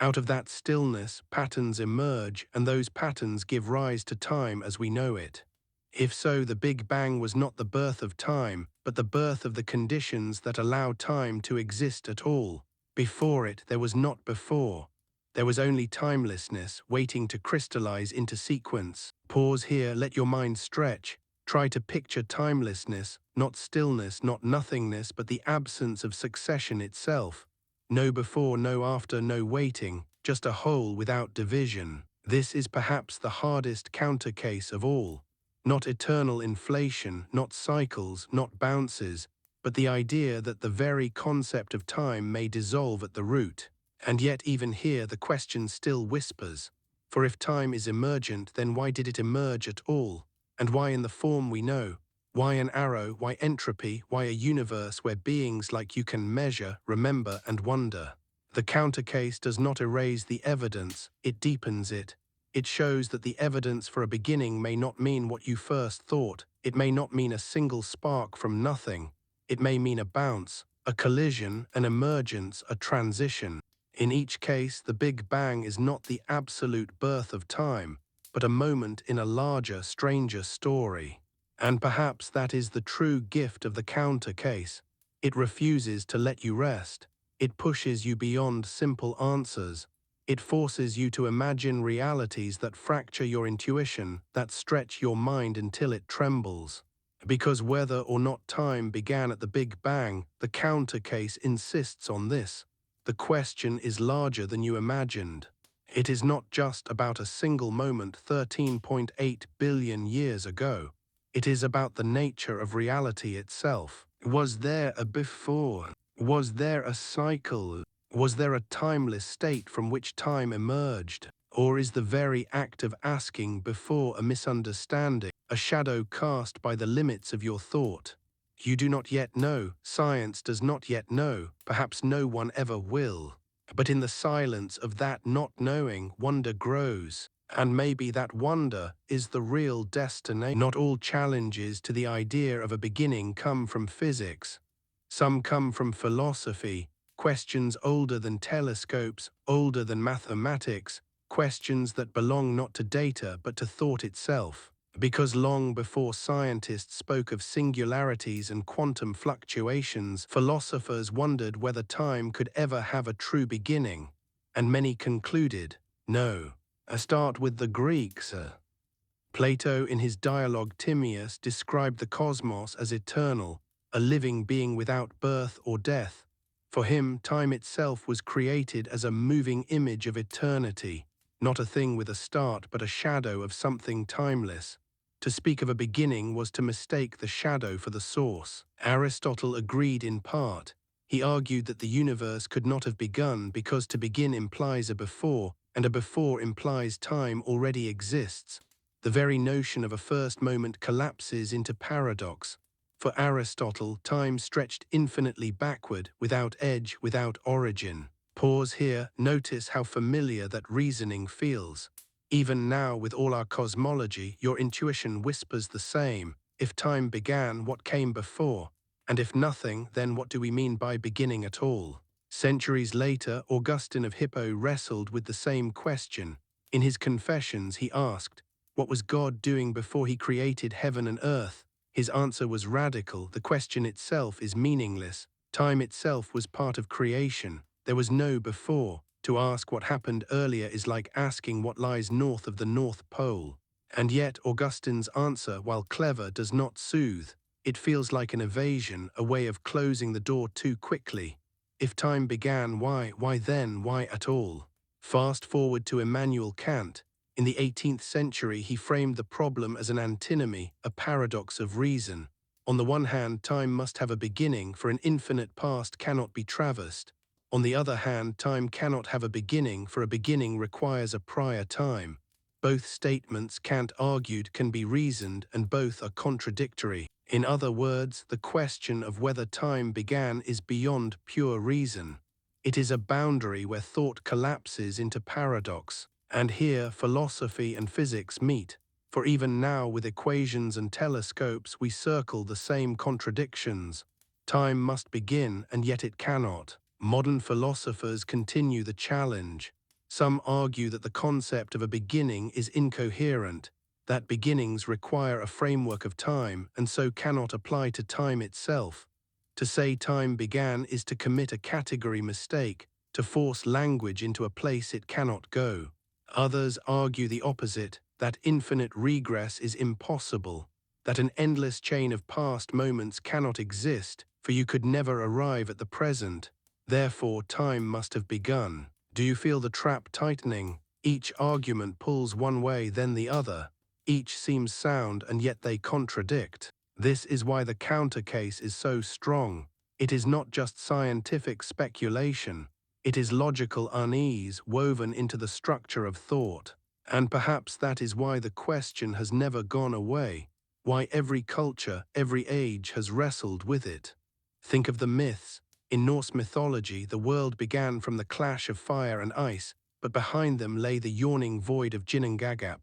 Out of that stillness, patterns emerge, and those patterns give rise to time as we know it. If so, the Big Bang was not the birth of time, but the birth of the conditions that allow time to exist at all. Before it, there was not before. There was only timelessness waiting to crystallize into sequence. Pause here, let your mind stretch. Try to picture timelessness, not stillness, not nothingness, but the absence of succession itself. No before, no after, no waiting, just a whole without division. This is perhaps the hardest counter case of all. Not eternal inflation, not cycles, not bounces, but the idea that the very concept of time may dissolve at the root. And yet even here the question still whispers. For if time is emergent, then why did it emerge at all? And why in the form we know? Why an arrow, why entropy, why a universe where beings like you can measure, remember, and wonder? The counter case does not erase the evidence, it deepens it. It shows that the evidence for a beginning may not mean what you first thought. It may not mean a single spark from nothing. It may mean a bounce, a collision, an emergence, a transition. In each case, the Big Bang is not the absolute birth of time, but a moment in a larger, stranger story. And perhaps that is the true gift of the counter case. It refuses to let you rest. It pushes you beyond simple answers. It forces you to imagine realities that fracture your intuition, that stretch your mind until it trembles. Because whether or not time began at the Big Bang, the counter case insists on this. The question is larger than you imagined. It is not just about a single moment 13.8 billion years ago. It is about the nature of reality itself. Was there a before? Was there a cycle? Was there a timeless state from which time emerged? Or is the very act of asking before a misunderstanding, a shadow cast by the limits of your thought? You do not yet know, science does not yet know, perhaps no one ever will. But in the silence of that not knowing, wonder grows. And maybe that wonder is the real destination. Not all challenges to the idea of a beginning come from physics. Some come from philosophy, questions older than telescopes, older than mathematics, questions that belong not to data but to thought itself. Because long before scientists spoke of singularities and quantum fluctuations, philosophers wondered whether time could ever have a true beginning. And many concluded, no. Start with the Greeks. Plato, in his dialogue Timaeus, described the cosmos as eternal, a living being without birth or death. For him, time itself was created as a moving image of eternity, not a thing with a start but a shadow of something timeless. To speak of a beginning was to mistake the shadow for the source. Aristotle agreed in part. He argued that the universe could not have begun because to begin implies a before, and a before implies time already exists. The very notion of a first moment collapses into paradox. For Aristotle, time stretched infinitely backward, without edge, without origin. Pause here, notice how familiar that reasoning feels. Even now, with all our cosmology, your intuition whispers the same. If time began, what came before? And if nothing, then what do we mean by beginning at all? Centuries later, Augustine of Hippo wrestled with the same question. In his Confessions, he asked, what was God doing before he created heaven and earth? His answer was radical. The question itself is meaningless. Time itself was part of creation. There was no before. To ask what happened earlier is like asking what lies north of the North Pole. And yet Augustine's answer, while clever, does not soothe. It feels like an evasion, a way of closing the door too quickly. If time began, why then, why at all? Fast forward to Immanuel Kant. In the 18th century, he framed the problem as an antinomy, a paradox of reason. On the one hand, time must have a beginning, for an infinite past cannot be traversed. On the other hand, time cannot have a beginning, for a beginning requires a prior time. Both statements, Kant argued, can be reasoned, and both are contradictory. In other words, the question of whether time began is beyond pure reason. It is a boundary where thought collapses into paradox. And here philosophy and physics meet, for even now with equations and telescopes we circle the same contradictions. Time must begin, and yet it cannot. Modern philosophers continue the challenge. Some argue that the concept of a beginning is incoherent, that beginnings require a framework of time and so cannot apply to time itself. To say time began is to commit a category mistake, to force language into a place it cannot go. Others argue the opposite, that infinite regress is impossible, that an endless chain of past moments cannot exist, for you could never arrive at the present. Therefore, time must have begun. Do you feel the trap tightening? Each argument pulls one way, then the other. Each seems sound, and yet they contradict. This is why the counter case is so strong. It is not just scientific speculation. It is logical unease woven into the structure of thought. And perhaps that is why the question has never gone away, why every culture, every age has wrestled with it. Think of the myths. In Norse mythology, the world began from the clash of fire and ice, but behind them lay the yawning void of Ginnungagap.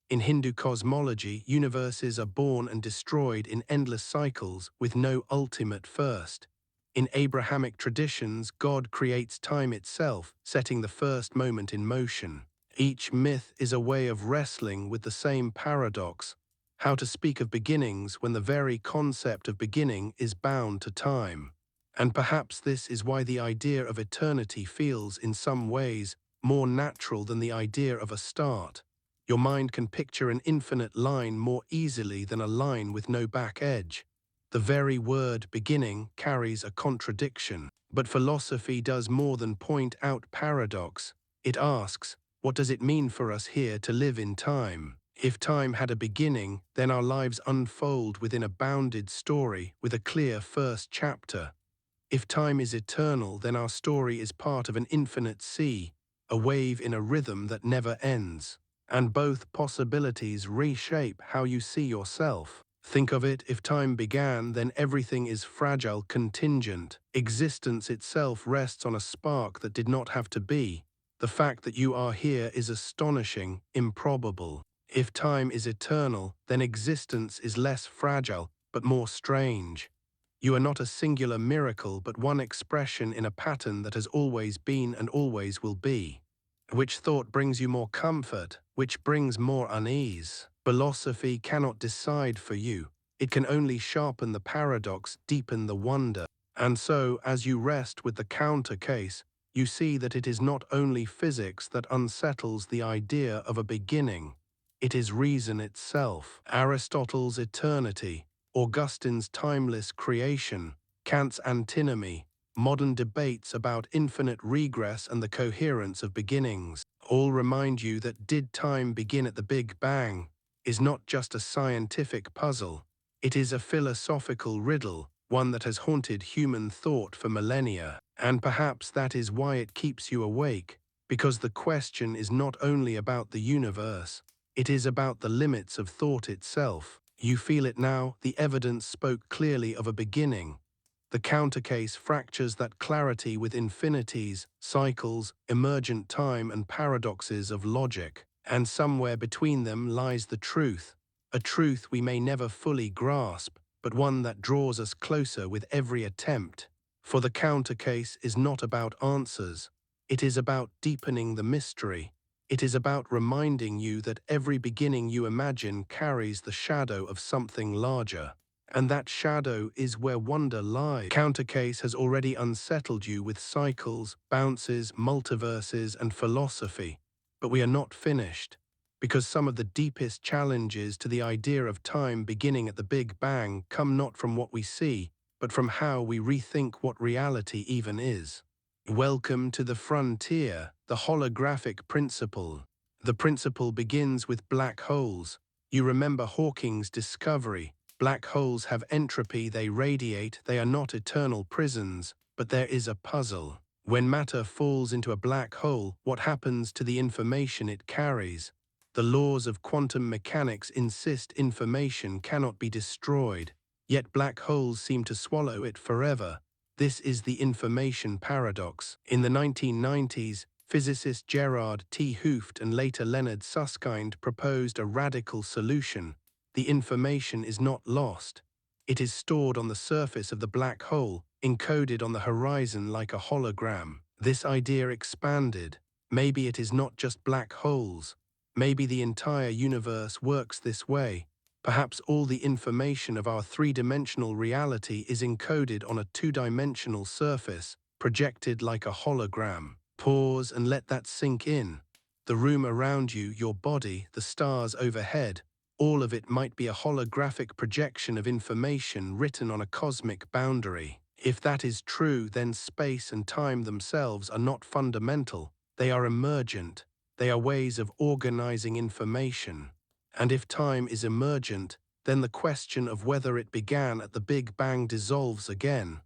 In Hindu cosmology, universes are born and destroyed in endless cycles with no ultimate first. In Abrahamic traditions, God creates time itself, setting the first moment in motion. Each myth is a way of wrestling with the same paradox: how to speak of beginnings when the very concept of beginning is bound to time. And perhaps this is why the idea of eternity feels, in some ways, more natural than the idea of a start. Your mind can picture an infinite line more easily than a line with no back edge. The very word beginning carries a contradiction. But philosophy does more than point out paradox. It asks, what does it mean for us here to live in time? If time had a beginning, then our lives unfold within a bounded story with a clear first chapter. If time is eternal, then our story is part of an infinite sea, a wave in a rhythm that never ends. And both possibilities reshape how you see yourself. Think of it: if time began, then everything is fragile, contingent. Existence itself rests on a spark that did not have to be. The fact that you are here is astonishing, improbable. If time is eternal, then existence is less fragile, but more strange. You are not a singular miracle, but one expression in a pattern that has always been and always will be. Which thought brings you more comfort? Which brings more unease? Philosophy cannot decide for you. It can only sharpen the paradox, deepen the wonder. And so, as you rest with the counter case, you see that it is not only physics that unsettles the idea of a beginning. It is reason itself. Aristotle's eternity, Augustine's timeless creation, Kant's antinomy, modern debates about infinite regress and the coherence of beginnings, all remind you that did time begin at the Big Bang is not just a scientific puzzle. It is a philosophical riddle, one that has haunted human thought for millennia. And perhaps that is why it keeps you awake, because the question is not only about the universe, it is about the limits of thought itself. You feel it now. The evidence spoke clearly of a beginning. The countercase fractures that clarity with infinities, cycles, emergent time, and paradoxes of logic. And somewhere between them lies the truth, a truth we may never fully grasp, but one that draws us closer with every attempt. For the countercase is not about answers. It is about deepening the mystery. It is about reminding you that every beginning you imagine carries the shadow of something larger. And that shadow is where wonder lies. Countercase has already unsettled you with cycles, bounces, multiverses, and philosophy. But we are not finished, because some of the deepest challenges to the idea of time beginning at the Big Bang come not from what we see, but from how we rethink what reality even is. Welcome to the frontier, the holographic principle. The principle begins with black holes. You remember Hawking's discovery. Black holes have entropy, they radiate, they are not eternal prisons, but there is a puzzle. When matter falls into a black hole, what happens to the information it carries? The laws of quantum mechanics insist information cannot be destroyed. yet black holes seem to swallow it forever. This is the information paradox. In the 1990s, physicists Gerard T. Hooft and later Leonard Susskind proposed a radical solution. The information is not lost. It is stored on the surface of the black hole, encoded on the horizon like a hologram. This idea expanded. Maybe it is not just black holes. Maybe the entire universe works this way. Perhaps all the information of our three-dimensional reality is encoded on a two-dimensional surface, projected like a hologram. Pause and let that sink in. The room around you, your body, the stars overhead, all of it might be a holographic projection of information written on a cosmic boundary. If that is true, then space and time themselves are not fundamental. They are emergent. They are ways of organizing information. And if time is emergent, then the question of whether it began at the Big Bang dissolves again.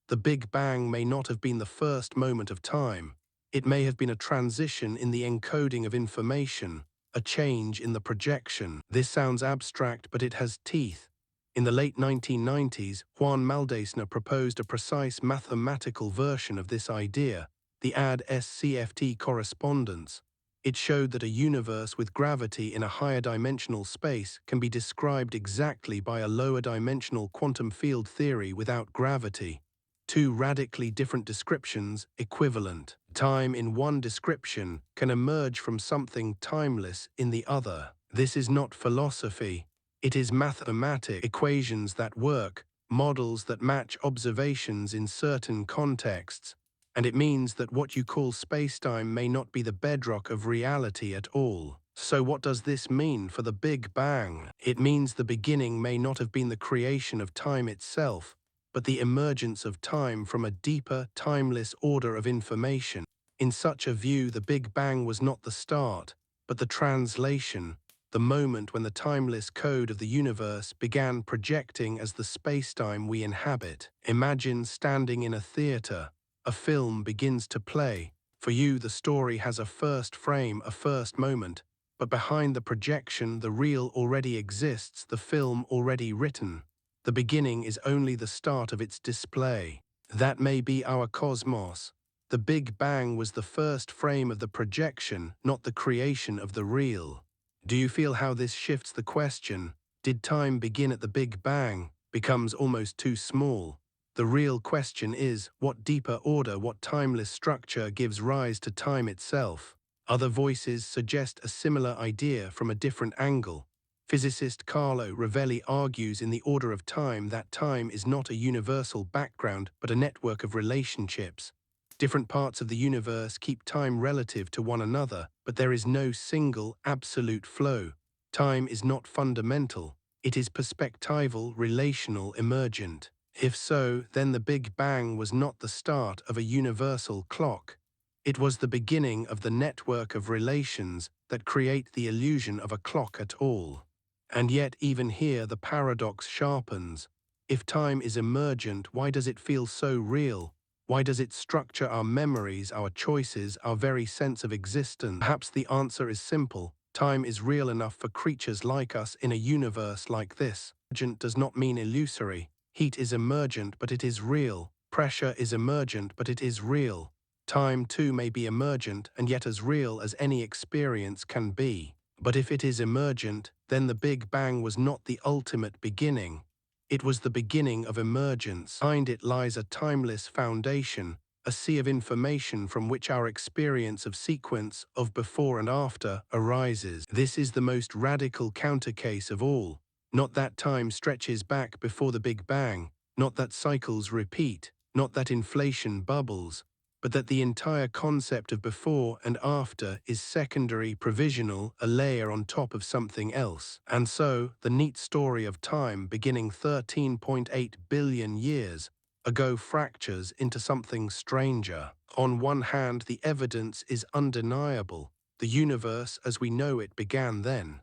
The Big Bang may not have been the first moment of time. It may have been a transition in the encoding of information, a change in the projection. This sounds abstract, but it has teeth. In the late 1990s, Juan Maldacena proposed a precise mathematical version of this idea, the AD-SCFT correspondence. It showed that a universe with gravity in a higher dimensional space can be described exactly by a lower dimensional quantum field theory without gravity. Two radically different descriptions, equivalent. Time in one description can emerge from something timeless in the other. This is not philosophy. It is mathematics, equations that work, models that match observations in certain contexts. And it means that what you call spacetime may not be the bedrock of reality at all. So what does this mean for the Big Bang? It means the beginning may not have been the creation of time itself, but the emergence of time from a deeper, timeless order of information. In such a view, the Big Bang was not the start, but the translation, the moment when the timeless code of the universe began projecting as the spacetime we inhabit. Imagine standing in a theater. A film begins to play. For you, the story has a first frame, a first moment, but behind the projection, the real already exists, the film already written. The beginning is only the start of its display. That may be our cosmos. The Big Bang was the first frame of the projection, not the creation of the real. Do you feel how this shifts the question? Did time begin at the Big Bang? Becomes almost too small. The real question is, what deeper order, what timeless structure gives rise to time itself? Other voices suggest a similar idea from a different angle. Physicist Carlo Rovelli argues in The Order of Time that time is not a universal background but a network of relationships. Different parts of the universe keep time relative to one another, but there is no single, absolute flow. Time is not fundamental. It is perspectival, relational, emergent. If so, then the Big Bang was not the start of a universal clock. It was the beginning of the network of relations that create the illusion of a clock at all. And yet, even here, the paradox sharpens. If time is emergent, why does it feel so real? Why does it structure our memories, our choices, our very sense of existence? Perhaps the answer is simple. Time is real enough for creatures like us in a universe like this. Emergent does not mean illusory. Heat is emergent, but it is real. Pressure is emergent, but it is real. Time, too, may be emergent and yet as real as any experience can be. But if it is emergent, then the Big Bang was not the ultimate beginning. It was the beginning of emergence. Behind it lies a timeless foundation, a sea of information from which our experience of sequence, of before and after, arises. This is the most radical countercase of all. Not that time stretches back before the Big Bang, not that cycles repeat, not that inflation bubbles, but that the entire concept of before and after is secondary, provisional, a layer on top of something else. And so, the neat story of time beginning 13.8 billion years ago fractures into something stranger. On one hand, the evidence is undeniable. The universe as we know it began then.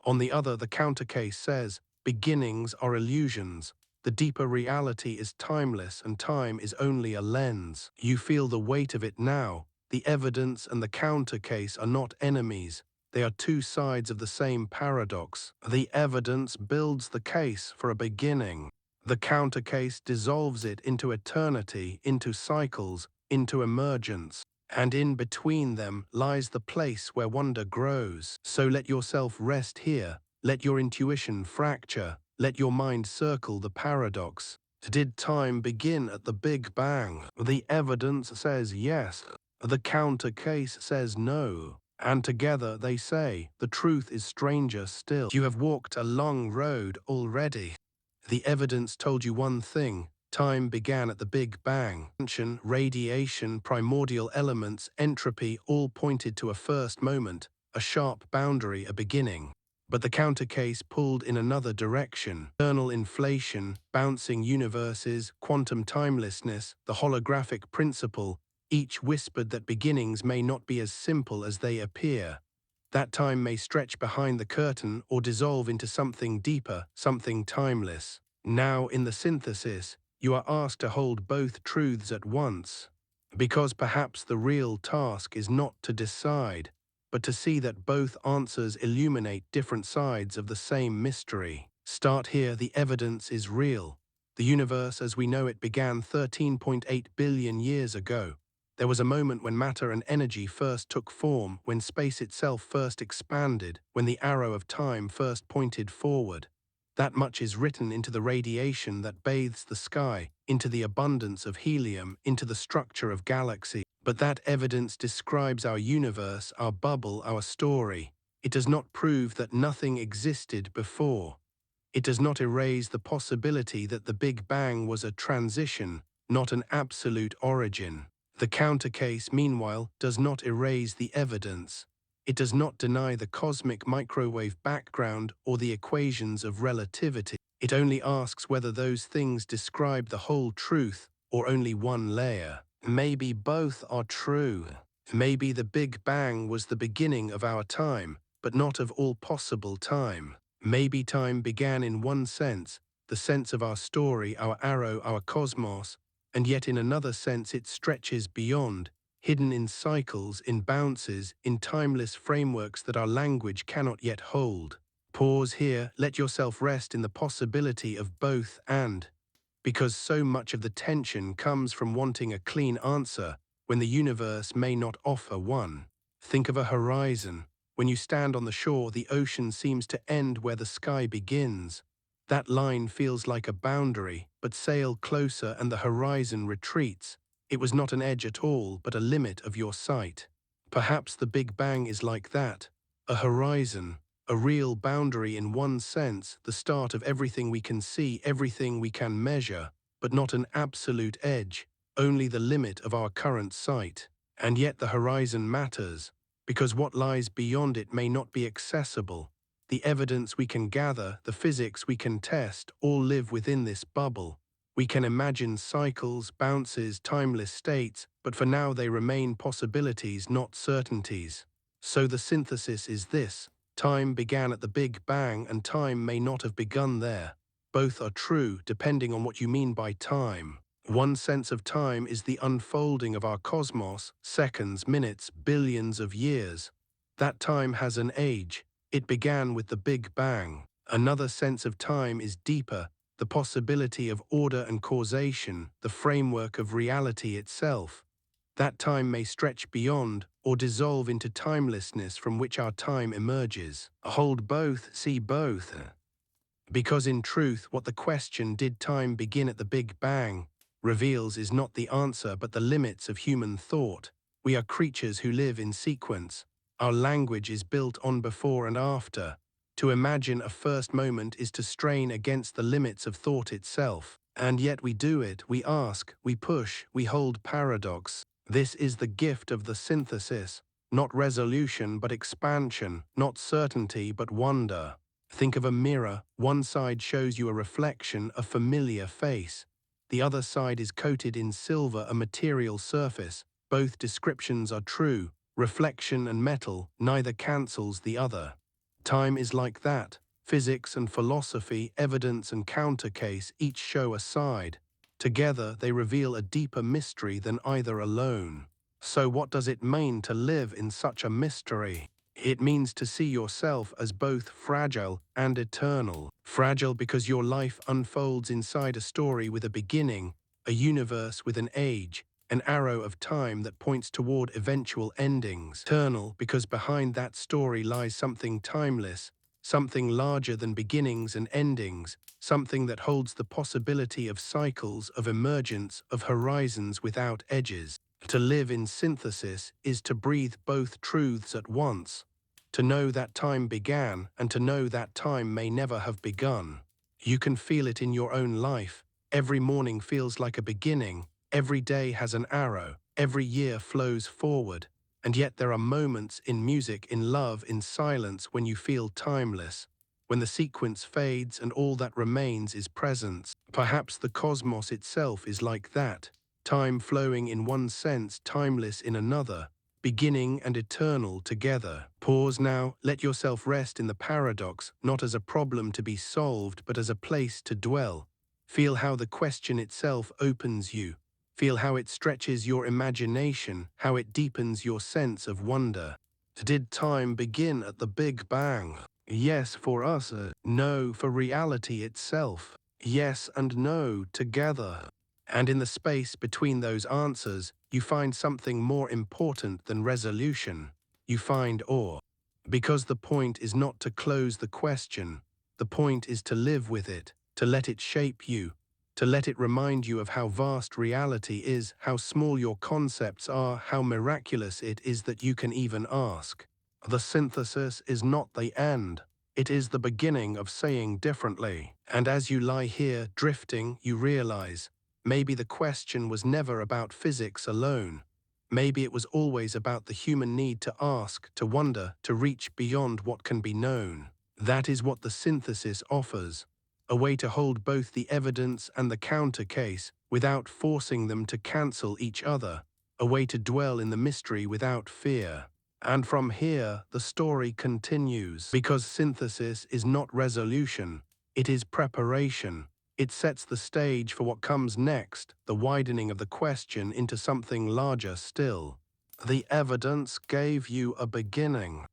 On the other, the countercase says, beginnings are illusions. The deeper reality is timeless and time is only a lens. You feel the weight of it now. The evidence and the counter case are not enemies. They are two sides of the same paradox. The evidence builds the case for a beginning. The counter case dissolves it into eternity, into cycles, into emergence. And in between them lies the place where wonder grows. So let yourself rest here, let your intuition fracture, let your mind circle the paradox. Did time begin at the Big Bang? The evidence says yes. The counter case says no. And together they say, the truth is stranger still. You have walked a long road already. The evidence told you one thing. Time began at the Big Bang. Radiation, primordial elements, entropy all pointed to a first moment, a sharp boundary, a beginning. But the counter case pulled in another direction. Eternal inflation, bouncing universes, quantum timelessness, the holographic principle, each whispered that beginnings may not be as simple as they appear. That time may stretch behind the curtain or dissolve into something deeper, something timeless. Now, in the synthesis, you are asked to hold both truths at once, because perhaps the real task is not to decide, but to see that both answers illuminate different sides of the same mystery. Start here, the evidence is real. The universe as we know it began 13.8 billion years ago. There was a moment when matter and energy first took form, when space itself first expanded, when the arrow of time first pointed forward. That much is written into the radiation that bathes the sky, into the abundance of helium, into the structure of galaxies. But that evidence describes our universe, our bubble, our story. It does not prove that nothing existed before. It does not erase the possibility that the Big Bang was a transition, not an absolute origin. The counter case, meanwhile, does not erase the evidence. It does not deny the cosmic microwave background or the equations of relativity. It only asks whether those things describe the whole truth or only one layer. Maybe both are true. Maybe the Big Bang was the beginning of our time, but not of all possible time. Maybe time began in one sense, the sense of our story, our arrow, our cosmos, and yet in another sense it stretches beyond, hidden in cycles, in bounces, in timeless frameworks that our language cannot yet hold. Pause here, let yourself rest in the possibility of both and, because so much of the tension comes from wanting a clean answer when the universe may not offer one. Think of a horizon. When you stand on the shore, the ocean seems to end where the sky begins. That line feels like a boundary, but sail closer and the horizon retreats. It was not an edge at all, but a limit of your sight. Perhaps the Big Bang is like that, a horizon, a real boundary in one sense, the start of everything we can see, everything we can measure, but not an absolute edge, only the limit of our current sight. And yet the horizon matters, because what lies beyond it may not be accessible. The evidence we can gather, the physics we can test, all live within this bubble. We can imagine cycles, bounces, timeless states, but for now they remain possibilities, not certainties. So the synthesis is this: time began at the Big Bang and time may not have begun there. Both are true, depending on what you mean by time. One sense of time is the unfolding of our cosmos, seconds, minutes, billions of years. That time has an age. It began with the Big Bang. Another sense of time is deeper, the possibility of order and causation, the framework of reality itself. That time may stretch beyond or dissolve into timelessness from which our time emerges. Hold both, see both. Because in truth, what the question, did time begin at the Big Bang, reveals is not the answer but the limits of human thought. We are creatures who live in sequence. Our language is built on before and after. To imagine a first moment is to strain against the limits of thought itself. And yet we do it, we ask, we push, we hold paradox. This is the gift of the synthesis, not resolution but expansion, not certainty but wonder. Think of a mirror. One side shows you a reflection, a familiar face. The other side is coated in silver, a material surface. Both descriptions are true. Reflection and metal, neither cancels the other. Time is like that. Physics and philosophy, evidence and counter case, each show a side. Together they reveal a deeper mystery than either alone. So what does it mean to live in such a mystery? It means to see yourself as both fragile and eternal. Fragile because your life unfolds inside a story with a beginning, a universe with an age, an arrow of time that points toward eventual endings. Eternal because behind that story lies something timeless, something larger than beginnings and endings, something that holds the possibility of cycles, of emergence, of horizons without edges. To live in synthesis is to breathe both truths at once, to know that time began and to know that time may never have begun. You can feel it in your own life. Every morning feels like a beginning, every day has an arrow, every year flows forward, and yet there are moments in music, in love, in silence when you feel timeless, when the sequence fades and all that remains is presence. Perhaps the cosmos itself is like that. Time flowing in one sense, timeless in another, beginning and eternal together. Pause now, let yourself rest in the paradox, not as a problem to be solved, but as a place to dwell. Feel how the question itself opens you. Feel how it stretches your imagination, how it deepens your sense of wonder. Did time begin at the Big Bang? Yes, for us. No, for reality itself. Yes and no together. And in the space between those answers, you find something more important than resolution. You find awe. Because the point is not to close the question. The point is to live with it, to let it shape you, to let it remind you of how vast reality is, how small your concepts are, how miraculous it is that you can even ask. The synthesis is not the end. It is the beginning of saying differently. And as you lie here drifting, you realize, maybe the question was never about physics alone. Maybe it was always about the human need to ask, to wonder, to reach beyond what can be known. That is what the synthesis offers, a way to hold both the evidence and the counter case without forcing them to cancel each other, a way to dwell in the mystery without fear. And from here, the story continues. Because synthesis is not resolution, it is preparation. It sets the stage for what comes next, the widening of the question into something larger still. The evidence gave you a beginning.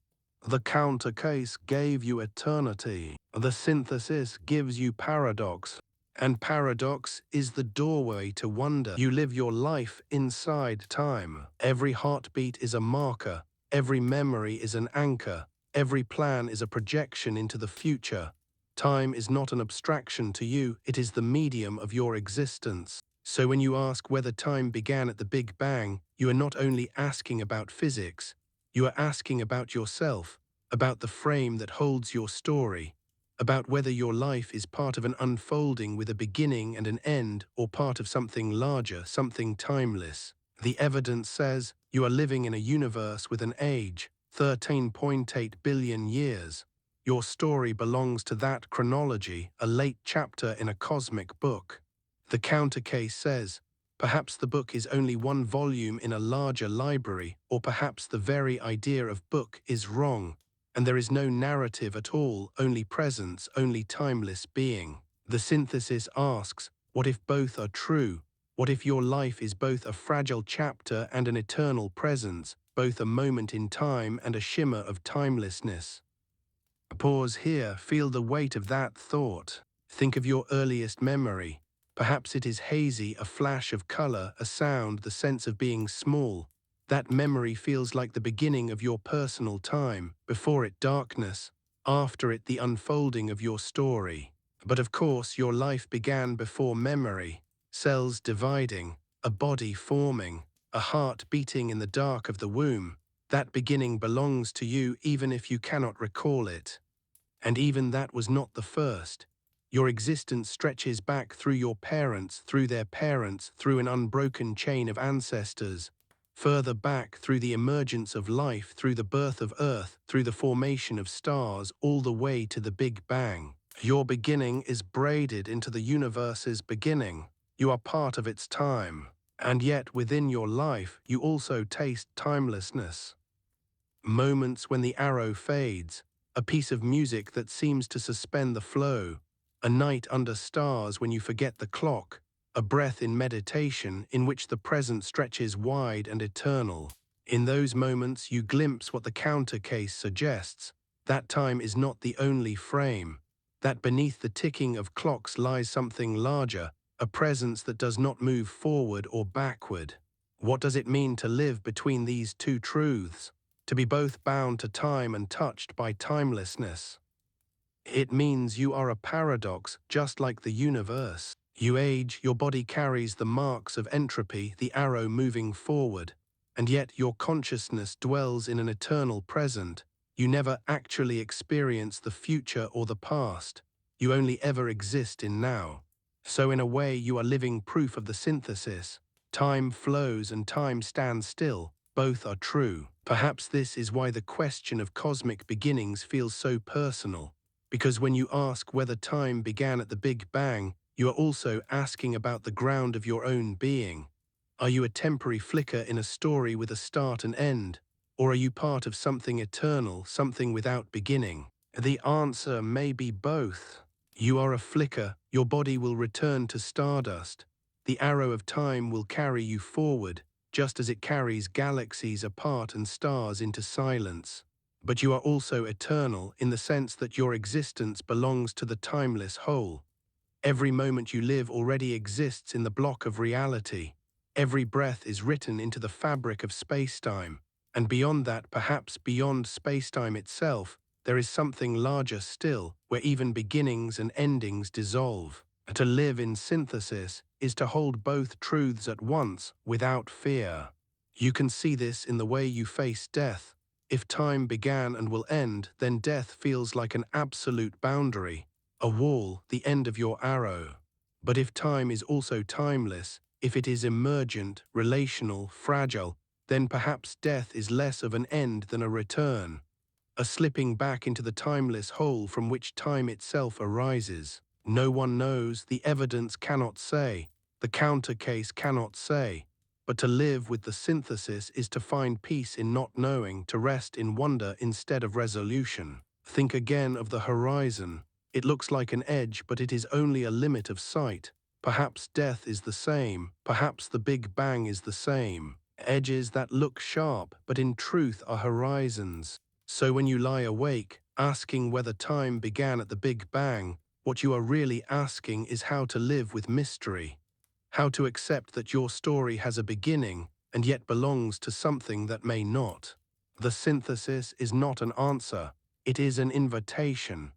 The counter case gave you eternity. The synthesis gives you paradox. And paradox is the doorway to wonder. You live your life inside time. Every heartbeat is a marker. Every memory is an anchor. Every plan is a projection into the future. Time is not an abstraction to you, it is the medium of your existence. So when you ask whether time began at the Big Bang, you are not only asking about physics, you are asking about yourself, about the frame that holds your story, about whether your life is part of an unfolding with a beginning and an end, or part of something larger, something timeless. The evidence says you are living in a universe with an age, 13.8 billion years. Your story belongs to that chronology, a late chapter in a cosmic book. The counter case says, perhaps the book is only one volume in a larger library, or perhaps the very idea of book is wrong, and there is no narrative at all, only presence, only timeless being. The synthesis asks, what if both are true? What if your life is both a fragile chapter and an eternal presence, both a moment in time and a shimmer of timelessness? Pause here, feel the weight of that thought. Think of your earliest memory. Perhaps it is hazy, a flash of color, a sound, the sense of being small. That memory feels like the beginning of your personal time, before it darkness, after it the unfolding of your story. But of course, your life began before memory. Cells dividing, a body forming, a heart beating in the dark of the womb. That beginning belongs to you even if you cannot recall it. And even that was not the first. Your existence stretches back through your parents, through their parents, through an unbroken chain of ancestors. Further back through the emergence of life, through the birth of Earth, through the formation of stars, all the way to the Big Bang. Your beginning is braided into the universe's beginning. You are part of its time. And yet within your life, you also taste timelessness. Moments when the arrow fades, a piece of music that seems to suspend the flow, a night under stars when you forget the clock, a breath in meditation in which the present stretches wide and eternal. In those moments, you glimpse what the counter case suggests. That time is not the only frame. That beneath the ticking of clocks lies something larger, a presence that does not move forward or backward. What does it mean to live between these two truths? To be both bound to time and touched by timelessness? It means you are a paradox, just like the universe. You age, your body carries the marks of entropy, the arrow moving forward, and yet your consciousness dwells in an eternal present. You never actually experience the future or the past. You only ever exist in now. So in a way, you are living proof of the synthesis. Time flows and time stands still. Both are true. Perhaps this is why the question of cosmic beginnings feels so personal. Because when you ask whether time began at the Big Bang, you are also asking about the ground of your own being. Are you a temporary flicker in a story with a start and end? Or are you part of something eternal, something without beginning? The answer may be both. You are a flicker, your body will return to stardust. The arrow of time will carry you forward, just as it carries galaxies apart and stars into silence. But you are also eternal in the sense that your existence belongs to the timeless whole. Every moment you live already exists in the block of reality. Every breath is written into the fabric of space-time. And beyond that, perhaps beyond space-time itself, there is something larger still, where even beginnings and endings dissolve. To live in synthesis is to hold both truths at once without fear. You can see this in the way you face death. If time began and will end, then death feels like an absolute boundary, a wall, the end of your arrow. But if time is also timeless, if it is emergent, relational, fragile, then perhaps death is less of an end than a return, a slipping back into the timeless hole from which time itself arises. No one knows, the evidence cannot say, the counter case cannot say. But to live with the synthesis is to find peace in not knowing, to rest in wonder instead of resolution. Think again of the horizon. It looks like an edge, but it is only a limit of sight. Perhaps death is the same, perhaps the Big Bang is the same. Edges that look sharp, but in truth are horizons. So when you lie awake, asking whether time began at the Big Bang, what you are really asking is how to live with mystery. How to accept that your story has a beginning and yet belongs to something that may not. The synthesis is not an answer, it is an invitation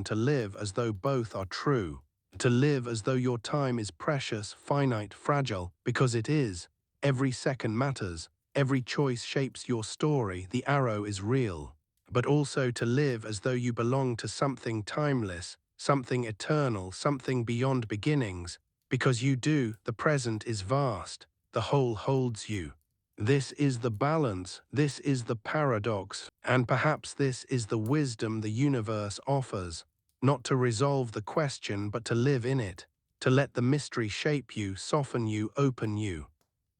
to live as though both are true, to live as though your time is precious, finite, fragile, because it is. Every second matters, every choice shapes your story, the arrow is real. But also to live as though you belong to something timeless, something eternal, something beyond beginnings. Because you do, the present is vast, the whole holds you. This is the balance, this is the paradox, and perhaps this is the wisdom the universe offers. Not to resolve the question, but to live in it, to let the mystery shape you, soften you, open you.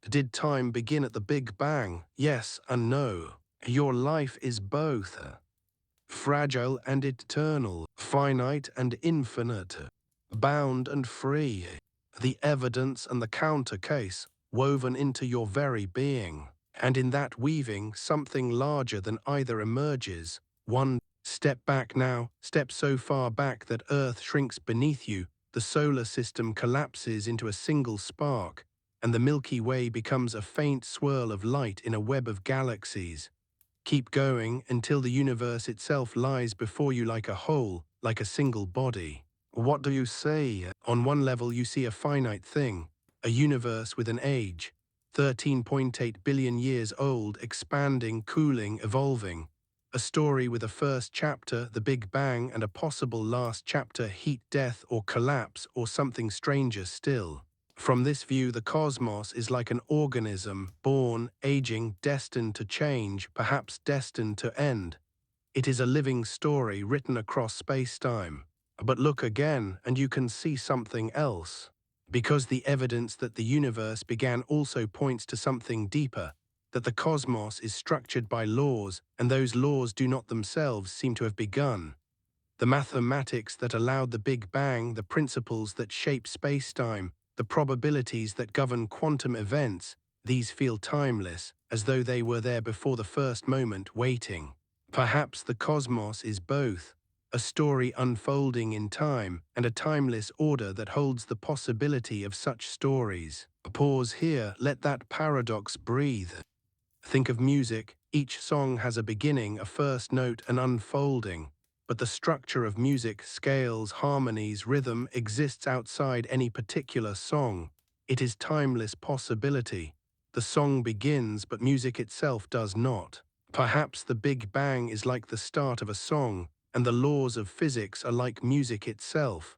Did time begin at the Big Bang? Yes and no. Your life is both. Fragile and eternal, finite and infinite, bound and free. The evidence and the counter case woven into your very being. And in that weaving, something larger than either emerges. One step back now, step so far back that Earth shrinks beneath you, the solar system collapses into a single spark, and the Milky Way becomes a faint swirl of light in a web of galaxies. Keep going until the universe itself lies before you like a whole, like a single body. What do you say? On one level you see a finite thing, a universe with an age, 13.8 billion years old, expanding, cooling, evolving. A story with a first chapter, the Big Bang, and a possible last chapter, heat, death, or collapse, or something stranger still. From this view, the cosmos is like an organism, born, aging, destined to change, perhaps destined to end. It is a living story written across space-time. But look again, and you can see something else. Because the evidence that the universe began also points to something deeper, that the cosmos is structured by laws, and those laws do not themselves seem to have begun. The mathematics that allowed the Big Bang, the principles that shape space-time, the probabilities that govern quantum events, These feel timeless, as though they were there before the first moment, waiting. Perhaps the cosmos is both, a story unfolding in time and a timeless order that holds the possibility of such stories. Pause here, let that paradox breathe. Think of music. Each song has a beginning, a first note, an unfolding. But the structure of music, scales, harmonies, rhythm, exists outside any particular song. It is timeless possibility. The song begins, but music itself does not. Perhaps the Big Bang is like the start of a song, and the laws of physics are like music itself.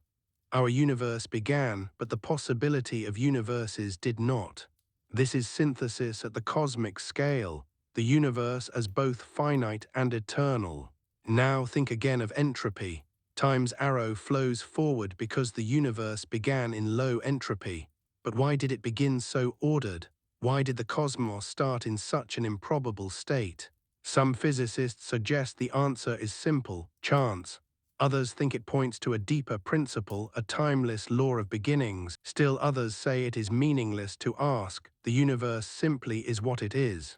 Our universe began, but the possibility of universes did not. This is synthesis at the cosmic scale, the universe as both finite and eternal. Now think again of entropy. Time's arrow flows forward because the universe began in low entropy. But why did it begin so ordered? Why did the cosmos start in such an improbable state? Some physicists suggest the answer is simple, chance. Others think it points to a deeper principle, a timeless law of beginnings. Still others say it is meaningless to ask, the universe simply is what it is.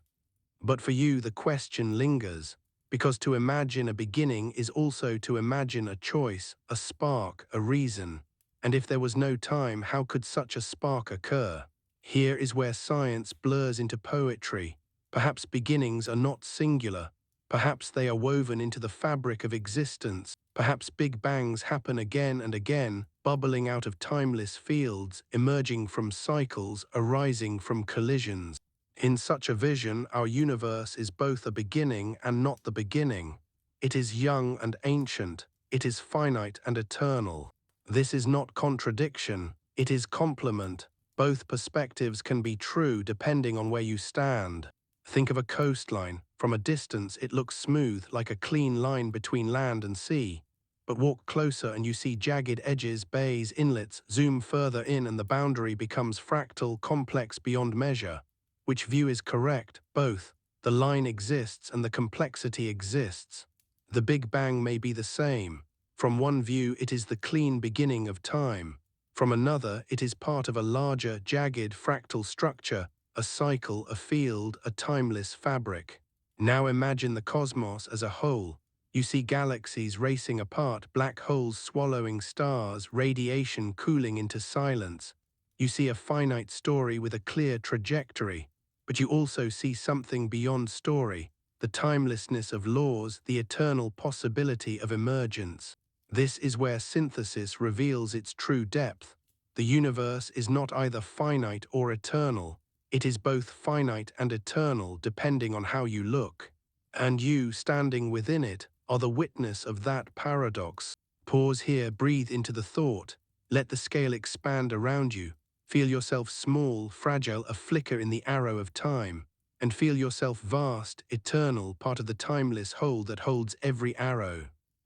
But for you the question lingers, because to imagine a beginning is also to imagine a choice, a spark, a reason. And if there was no time, how could such a spark occur? Here is where science blurs into poetry. Perhaps beginnings are not singular. Perhaps they are woven into the fabric of existence. Perhaps big bangs happen again and again, bubbling out of timeless fields, emerging from cycles, arising from collisions. In such a vision, our universe is both a beginning and not the beginning. It is young and ancient. It is finite and eternal. This is not contradiction. It is complement. Both perspectives can be true depending on where you stand. Think of a coastline. From a distance, it looks smooth, like a clean line between land and sea. But walk closer and you see jagged edges, bays, inlets. Zoom further in and the boundary becomes fractal, complex beyond measure. Which view is correct? Both. The line exists and the complexity exists. The Big Bang may be the same. From one view, it is the clean beginning of time. From another, it is part of a larger, jagged, fractal structure, a cycle, a field, a timeless fabric. Now imagine the cosmos as a whole. You see galaxies racing apart, black holes swallowing stars, radiation cooling into silence. You see a finite story with a clear trajectory, but you also see something beyond story, the timelessness of laws, the eternal possibility of emergence. This is where synthesis reveals its true depth. The universe is not either finite or eternal. It is both finite and eternal depending on how you look. And you, standing within it, are the witness of that paradox. Pause here, breathe into the thought. Let the scale expand around you. Feel yourself small, fragile, a flicker in the arrow of time. And feel yourself vast, eternal, part of the timeless whole that holds every arrow.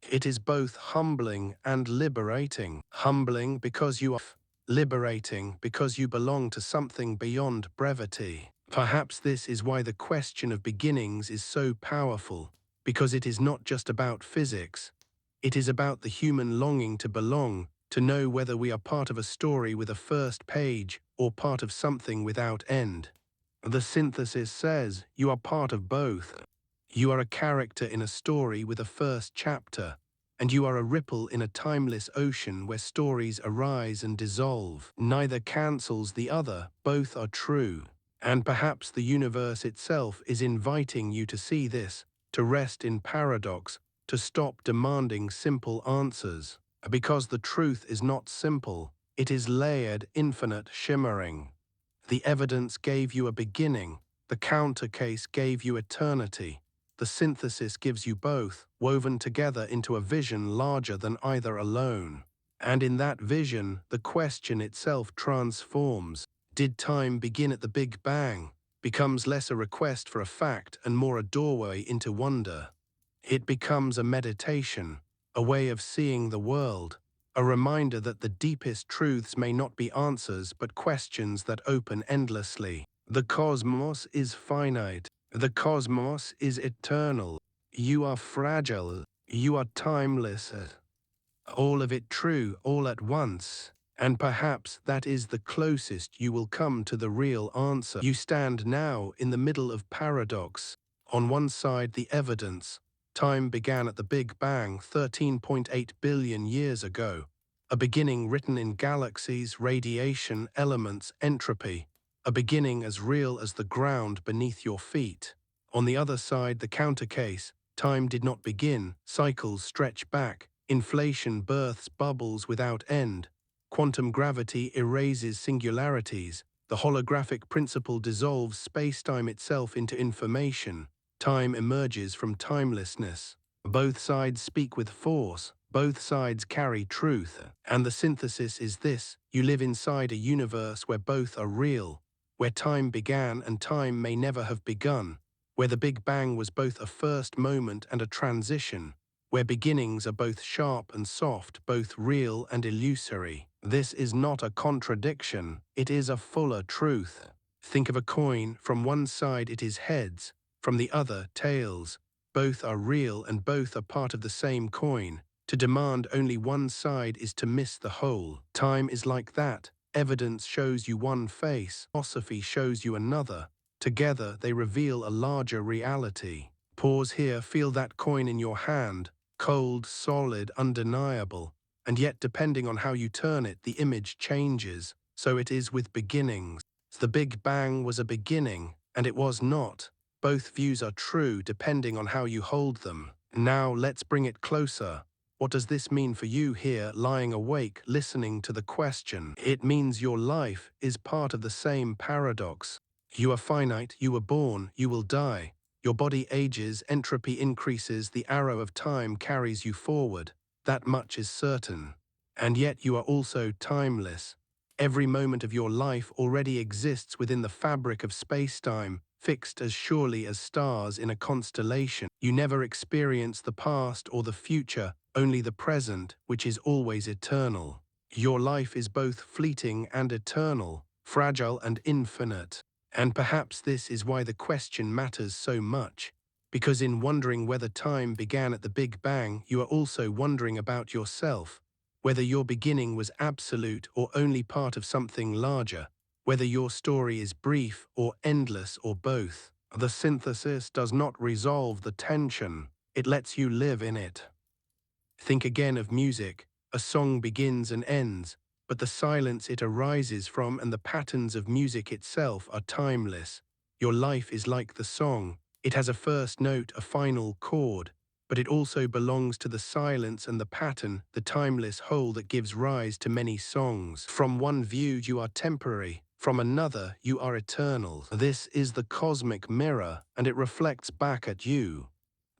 It is both humbling and liberating. Humbling because you are liberating because you belong to something beyond brevity. Perhaps this is why the question of beginnings is so powerful, because it is not just about physics. It is about the human longing to belong, to know whether we are part of a story with a first page or part of something without end. The synthesis says you are part of both. You are a character in a story with a first chapter, and you are a ripple in a timeless ocean where stories arise and dissolve. Neither cancels the other, both are true. And perhaps the universe itself is inviting you to see this, to rest in paradox, to stop demanding simple answers. Because the truth is not simple, it is layered, infinite, shimmering. The evidence gave you a beginning, the counter case gave you eternity. The synthesis gives you both, woven together into a vision larger than either alone. And in that vision, the question itself transforms. Did time begin at the Big Bang? Becomes less a request for a fact and more a doorway into wonder. It becomes a meditation, a way of seeing the world, a reminder that the deepest truths may not be answers but questions that open endlessly. The cosmos is finite. The cosmos is eternal. You are fragile. You are timeless. All of it true, all at once. And perhaps that is the closest you will come to the real answer. You stand now in the middle of paradox. On one side, the evidence. Time began at the Big Bang 13.8 billion years ago. A beginning written in galaxies, radiation, elements, entropy. A beginning as real as the ground beneath your feet. On the other side, the counter case. Time did not begin. Cycles stretch back. Inflation births bubbles without end. Quantum gravity erases singularities. The holographic principle dissolves space-time itself into information. Time emerges from timelessness. Both sides speak with force. Both sides carry truth. And the synthesis is this: you live inside a universe where both are real, where time began and time may never have begun, where the Big Bang was both a first moment and a transition, where beginnings are both sharp and soft, both real and illusory. This is not a contradiction, it is a fuller truth. Think of a coin. From one side it is heads, from the other tails. Both are real and both are part of the same coin. To demand only one side is to miss the whole. Time is like that. Evidence shows you one face, philosophy shows you another. Together they reveal a larger reality. Pause here, feel that coin in your hand. Cold, solid, undeniable. And yet, depending on how you turn it, the image changes. So it is with beginnings. The Big Bang was a beginning, and it was not. Both views are true depending on how you hold them. Now let's bring it closer. What does this mean for you here, lying awake, listening to the question? It means your life is part of the same paradox. You are finite, you were born, you will die. Your body ages, entropy increases, the arrow of time carries you forward. That much is certain. And yet you are also timeless. Every moment of your life already exists within the fabric of space-time, fixed as surely as stars in a constellation. You never experience the past or the future, only the present, which is always eternal. Your life is both fleeting and eternal, fragile and infinite. And perhaps this is why the question matters so much. Because in wondering whether time began at the Big Bang, you are also wondering about yourself, whether your beginning was absolute or only part of something larger, whether your story is brief or endless or both. The synthesis does not resolve the tension, it lets you live in it. Think again of music. A song begins and ends, but the silence it arises from and the patterns of music itself are timeless. Your life is like the song. It has a first note, a final chord, but it also belongs to the silence and the pattern, the timeless whole that gives rise to many songs. From one view you are temporary, from another you are eternal. This is the cosmic mirror, and it reflects back at you.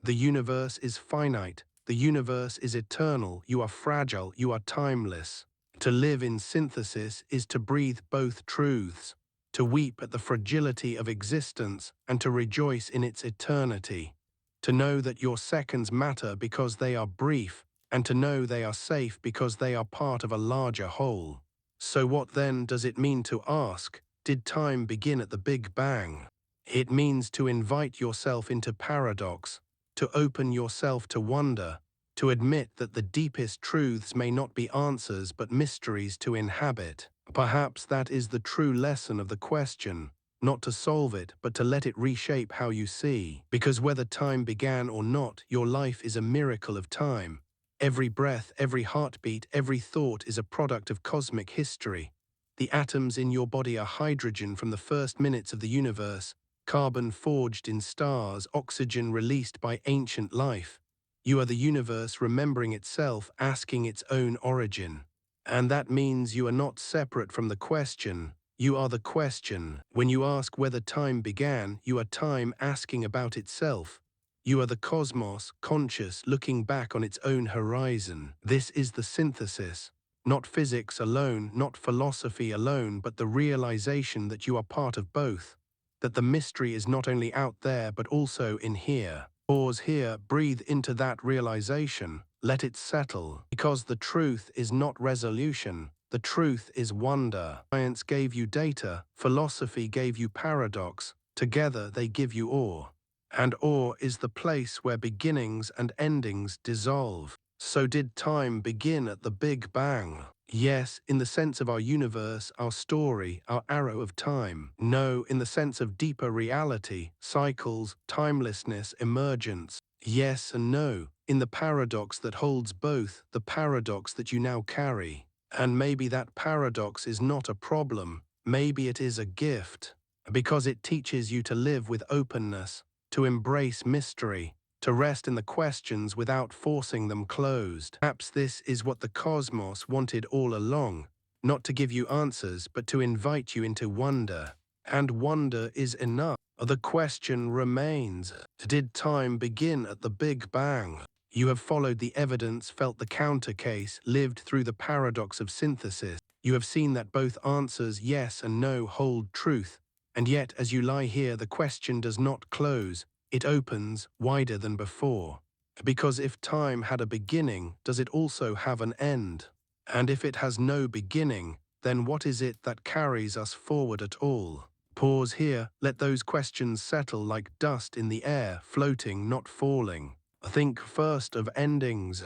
The universe is finite. The universe is eternal, you are fragile, you are timeless. To live in synthesis is to breathe both truths, to weep at the fragility of existence and to rejoice in its eternity. To know that your seconds matter because they are brief, and to know they are safe because they are part of a larger whole. So what then does it mean to ask, did time begin at the Big Bang? It means to invite yourself into paradox, to open yourself to wonder, to admit that the deepest truths may not be answers but mysteries to inhabit. Perhaps that is the true lesson of the question, not to solve it but to let it reshape how you see. Because whether time began or not, your life is a miracle of time. Every breath, every heartbeat, every thought is a product of cosmic history. The atoms in your body are hydrogen from the first minutes of the universe, carbon forged in stars, oxygen released by ancient life. You are the universe remembering itself, asking its own origin. And that means you are not separate from the question. You are the question. When you ask whether time began, you are time asking about itself. You are the cosmos, conscious, looking back on its own horizon. This is the synthesis. Not physics alone, not philosophy alone, but the realization that you are part of both. That the mystery is not only out there but also in here. Pause here, breathe into that realization, let it settle. Because the truth is not resolution, the truth is wonder. Science gave you data, philosophy gave you paradox, together they give you awe. And awe is the place where beginnings and endings dissolve. So did time begin at the Big Bang? Yes, in the sense of our universe, our story, our arrow of time. No, in the sense of deeper reality, cycles, timelessness, emergence. Yes and no, in the paradox that holds both, the paradox that you now carry. And maybe that paradox is not a problem, maybe it is a gift, because it teaches you to live with openness, to embrace mystery, to rest in the questions without forcing them closed. Perhaps this is what the cosmos wanted all along, not to give you answers, but to invite you into wonder. And wonder is enough. The question remains, did time begin at the Big Bang? You have followed the evidence, felt the counter case, lived through the paradox of synthesis. You have seen that both answers yes and no hold truth. And yet, as you lie here, the question does not close. It opens wider than before. Because if time had a beginning, does it also have an end? And if it has no beginning, then what is it that carries us forward at all? Pause here, let those questions settle like dust in the air, floating, not falling. Think first of endings.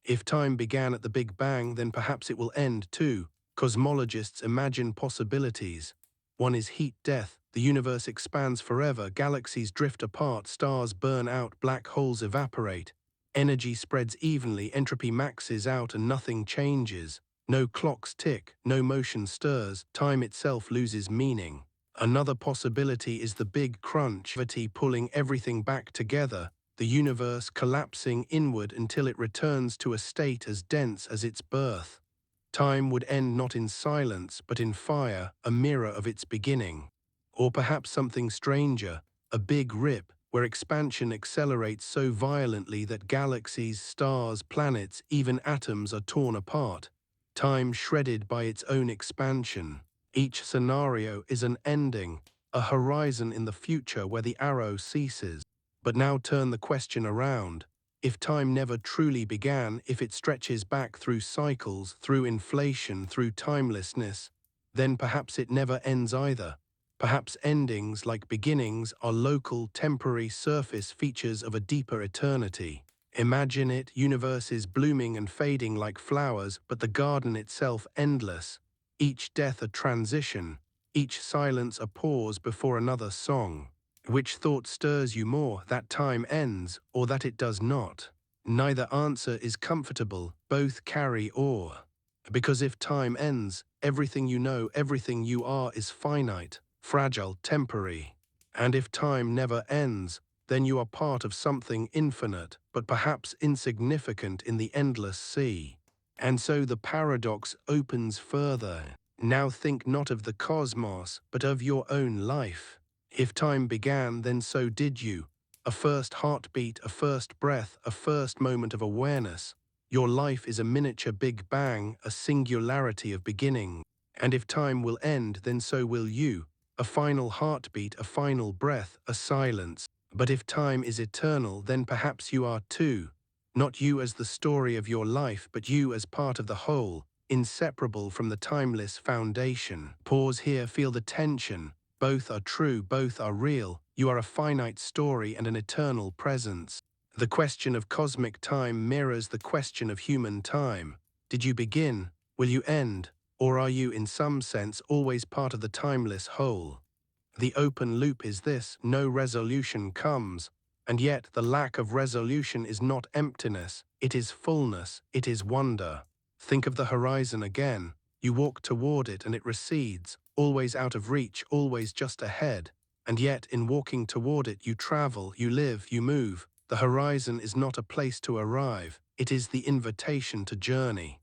If time began at the Big Bang, then perhaps it will end too. Cosmologists imagine possibilities. One is heat death. The universe expands forever, galaxies drift apart, stars burn out, black holes evaporate. Energy spreads evenly, entropy maxes out and nothing changes. No clocks tick, no motion stirs, time itself loses meaning. Another possibility is the Big Crunch, gravity pulling everything back together, the universe collapsing inward until it returns to a state as dense as its birth. Time would end not in silence, but in fire, a mirror of its beginning. Or perhaps something stranger, a big rip, where expansion accelerates so violently that galaxies, stars, planets, even atoms are torn apart. Time shredded by its own expansion. Each scenario is an ending, a horizon in the future where the arrow ceases. But now turn the question around. If time never truly began, if it stretches back through cycles, through inflation, through timelessness, then perhaps it never ends either. Perhaps endings, like beginnings, are local, temporary surface features of a deeper eternity. Imagine it, universes blooming and fading like flowers, but the garden itself endless. Each death a transition, each silence a pause before another song. Which thought stirs you more, that time ends, or that it does not? Neither answer is comfortable, both carry awe. Because if time ends, everything you know, everything you are is finite, fragile, temporary. And if time never ends, then you are part of something infinite, but perhaps insignificant in the endless sea. And so the paradox opens further. Now think not of the cosmos, but of your own life. If time began, then so did you. A first heartbeat, a first breath, a first moment of awareness. Your life is a miniature Big Bang, a singularity of beginning. And if time will end, then so will you. A final heartbeat, a final breath, a silence. But if time is eternal, then perhaps you are too. Not you as the story of your life, but you as part of the whole, inseparable from the timeless foundation. Pause here, feel the tension. Both are true, both are real. You are a finite story and an eternal presence. The question of cosmic time mirrors the question of human time. Did you begin? Will you end? Or are you, in some sense, always part of the timeless whole? The open loop is this: no resolution comes. And yet the lack of resolution is not emptiness, it is fullness, it is wonder. Think of the horizon again. You walk toward it and it recedes, always out of reach, always just ahead. And yet, in walking toward it, you travel, you live, you move. The horizon is not a place to arrive, it is the invitation to journey.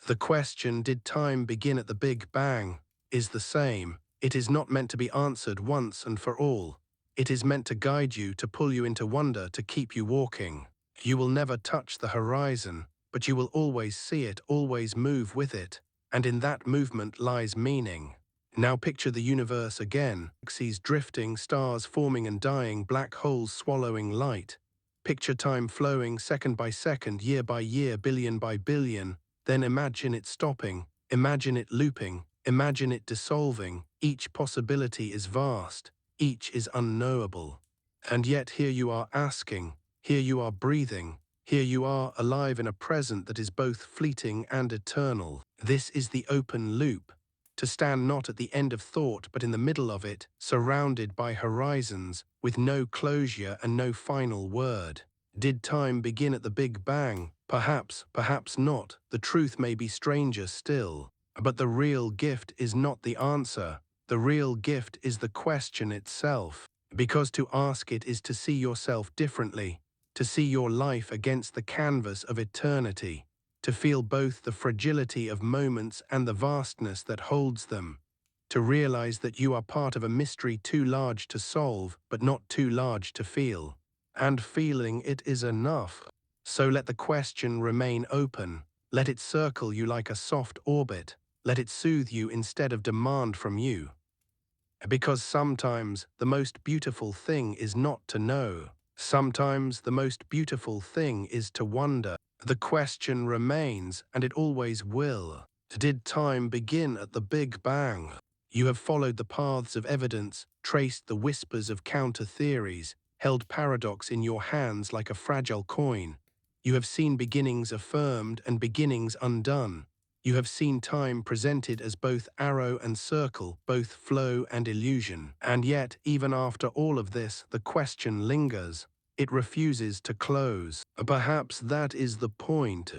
The question, did time begin at the Big Bang, is the same. It is not meant to be answered once and for all. It is meant to guide you, to pull you into wonder, to keep you walking. You will never touch the horizon, but you will always see it, always move with it. And in that movement lies meaning. Now picture the universe again. Galaxies drifting, stars forming and dying, black holes swallowing light. Picture time flowing second by second, year by year, billion by billion. Then imagine it stopping, imagine it looping, imagine it dissolving. Each possibility is vast, each is unknowable. And yet here you are asking, here you are breathing, Here you are, alive in a present that is both fleeting and eternal. This is the open loop. To stand not at the end of thought but in the middle of it, surrounded by horizons, with no closure and no final word. Did time begin at the Big Bang? Perhaps, perhaps not. The truth may be stranger still. But the real gift is not the answer. The real gift is the question itself. Because to ask it is to see yourself differently, to see your life against the canvas of eternity, to feel both the fragility of moments and the vastness that holds them, to realize that you are part of a mystery too large to solve, but not too large to feel. And feeling it is enough. So let the question remain open. Let it circle you like a soft orbit. Let it soothe you instead of demand from you. Because sometimes the most beautiful thing is not to know. Sometimes the most beautiful thing is to wonder. The question remains, and it always will. Did time begin at the Big Bang? You have followed the paths of evidence, traced the whispers of counter-theories, held paradox in your hands like a fragile coin. You have seen beginnings affirmed and beginnings undone. You have seen time presented as both arrow and circle, both flow and illusion. And yet, even after all of this, the question lingers. It refuses to close. Perhaps that is the point.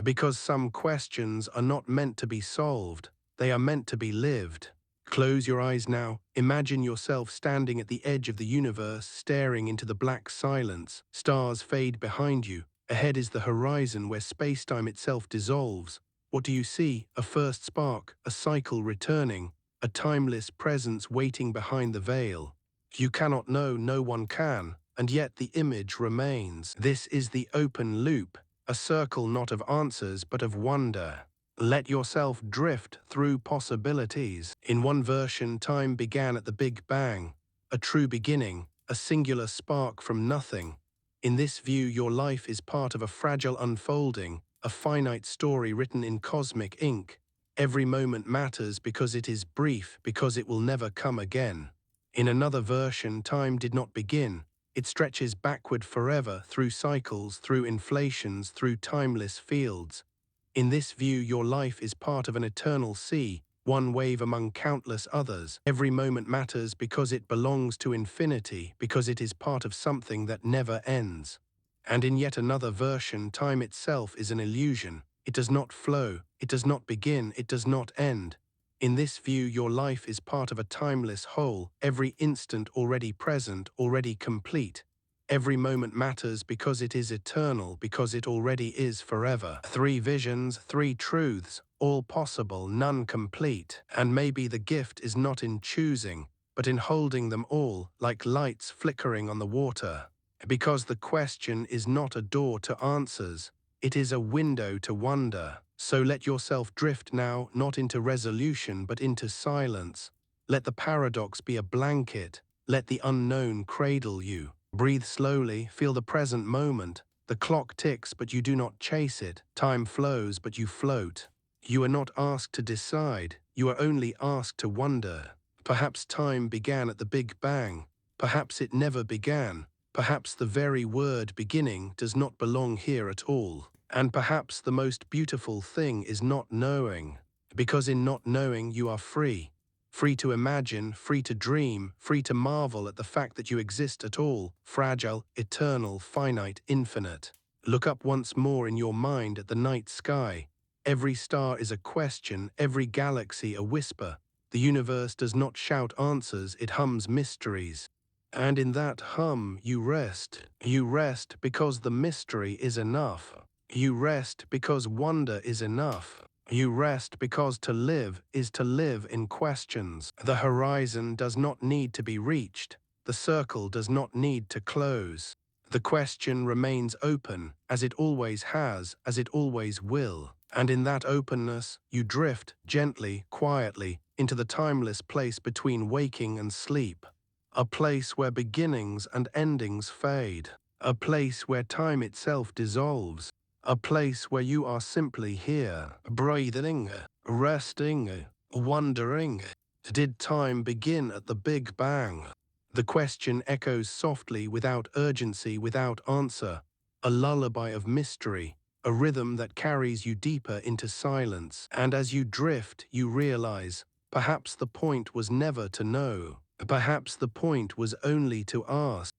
Because some questions are not meant to be solved. They are meant to be lived. Close your eyes now. Imagine yourself standing at the edge of the universe, staring into the black silence. Stars fade behind you. Ahead is the horizon where space-time itself dissolves. What do you see? A first spark, a cycle returning, a timeless presence waiting behind the veil. You cannot know, no one can, and yet the image remains. This is the open loop, a circle not of answers but of wonder. Let yourself drift through possibilities. In one version, time began at the Big Bang, a true beginning, a singular spark from nothing. In this view, your life is part of a fragile unfolding, a finite story written in cosmic ink. Every moment matters because it is brief, because it will never come again. In another version, time did not begin. It stretches backward forever, through cycles, through inflations, through timeless fields. In this view, your life is part of an eternal sea, one wave among countless others. Every moment matters because it belongs to infinity, because it is part of something that never ends. And in yet another version, time itself is an illusion. It does not flow, it does not begin, it does not end. In this view, your life is part of a timeless whole, every instant already present, already complete. Every moment matters because it is eternal, because it already is forever. 3 visions, 3 truths, all possible, none complete. And maybe the gift is not in choosing, but in holding them all, like lights flickering on the water. Because the question is not a door to answers, it is a window to wonder. So let yourself drift now, not into resolution, but into silence. Let the paradox be a blanket. Let the unknown cradle you. Breathe slowly, feel the present moment. The clock ticks, but you do not chase it. Time flows, but you float. You are not asked to decide. You are only asked to wonder. Perhaps time began at the Big Bang. Perhaps it never began. Perhaps the very word beginning does not belong here at all. And perhaps the most beautiful thing is not knowing. Because in not knowing you are free. Free to imagine, free to dream, free to marvel at the fact that you exist at all, fragile, eternal, finite, infinite. Look up once more in your mind at the night sky. Every star is a question, every galaxy a whisper. The universe does not shout answers, it hums mysteries. And in that hum you rest. You rest because the mystery is enough. You rest because wonder is enough. You rest because to live is to live in questions. The horizon does not need to be reached. The circle does not need to close. The question remains open, as it always has, as it always will. And in that openness, you drift, gently, quietly, into the timeless place between waking and sleep. A place where beginnings and endings fade. A place where time itself dissolves. A place where you are simply here, breathing, resting, wondering. Did time begin at the Big Bang? The question echoes softly, without urgency, without answer. a lullaby of mystery, a rhythm that carries you deeper into silence. And as you drift, you realize, perhaps the point was never to know. Perhaps the point was only to ask.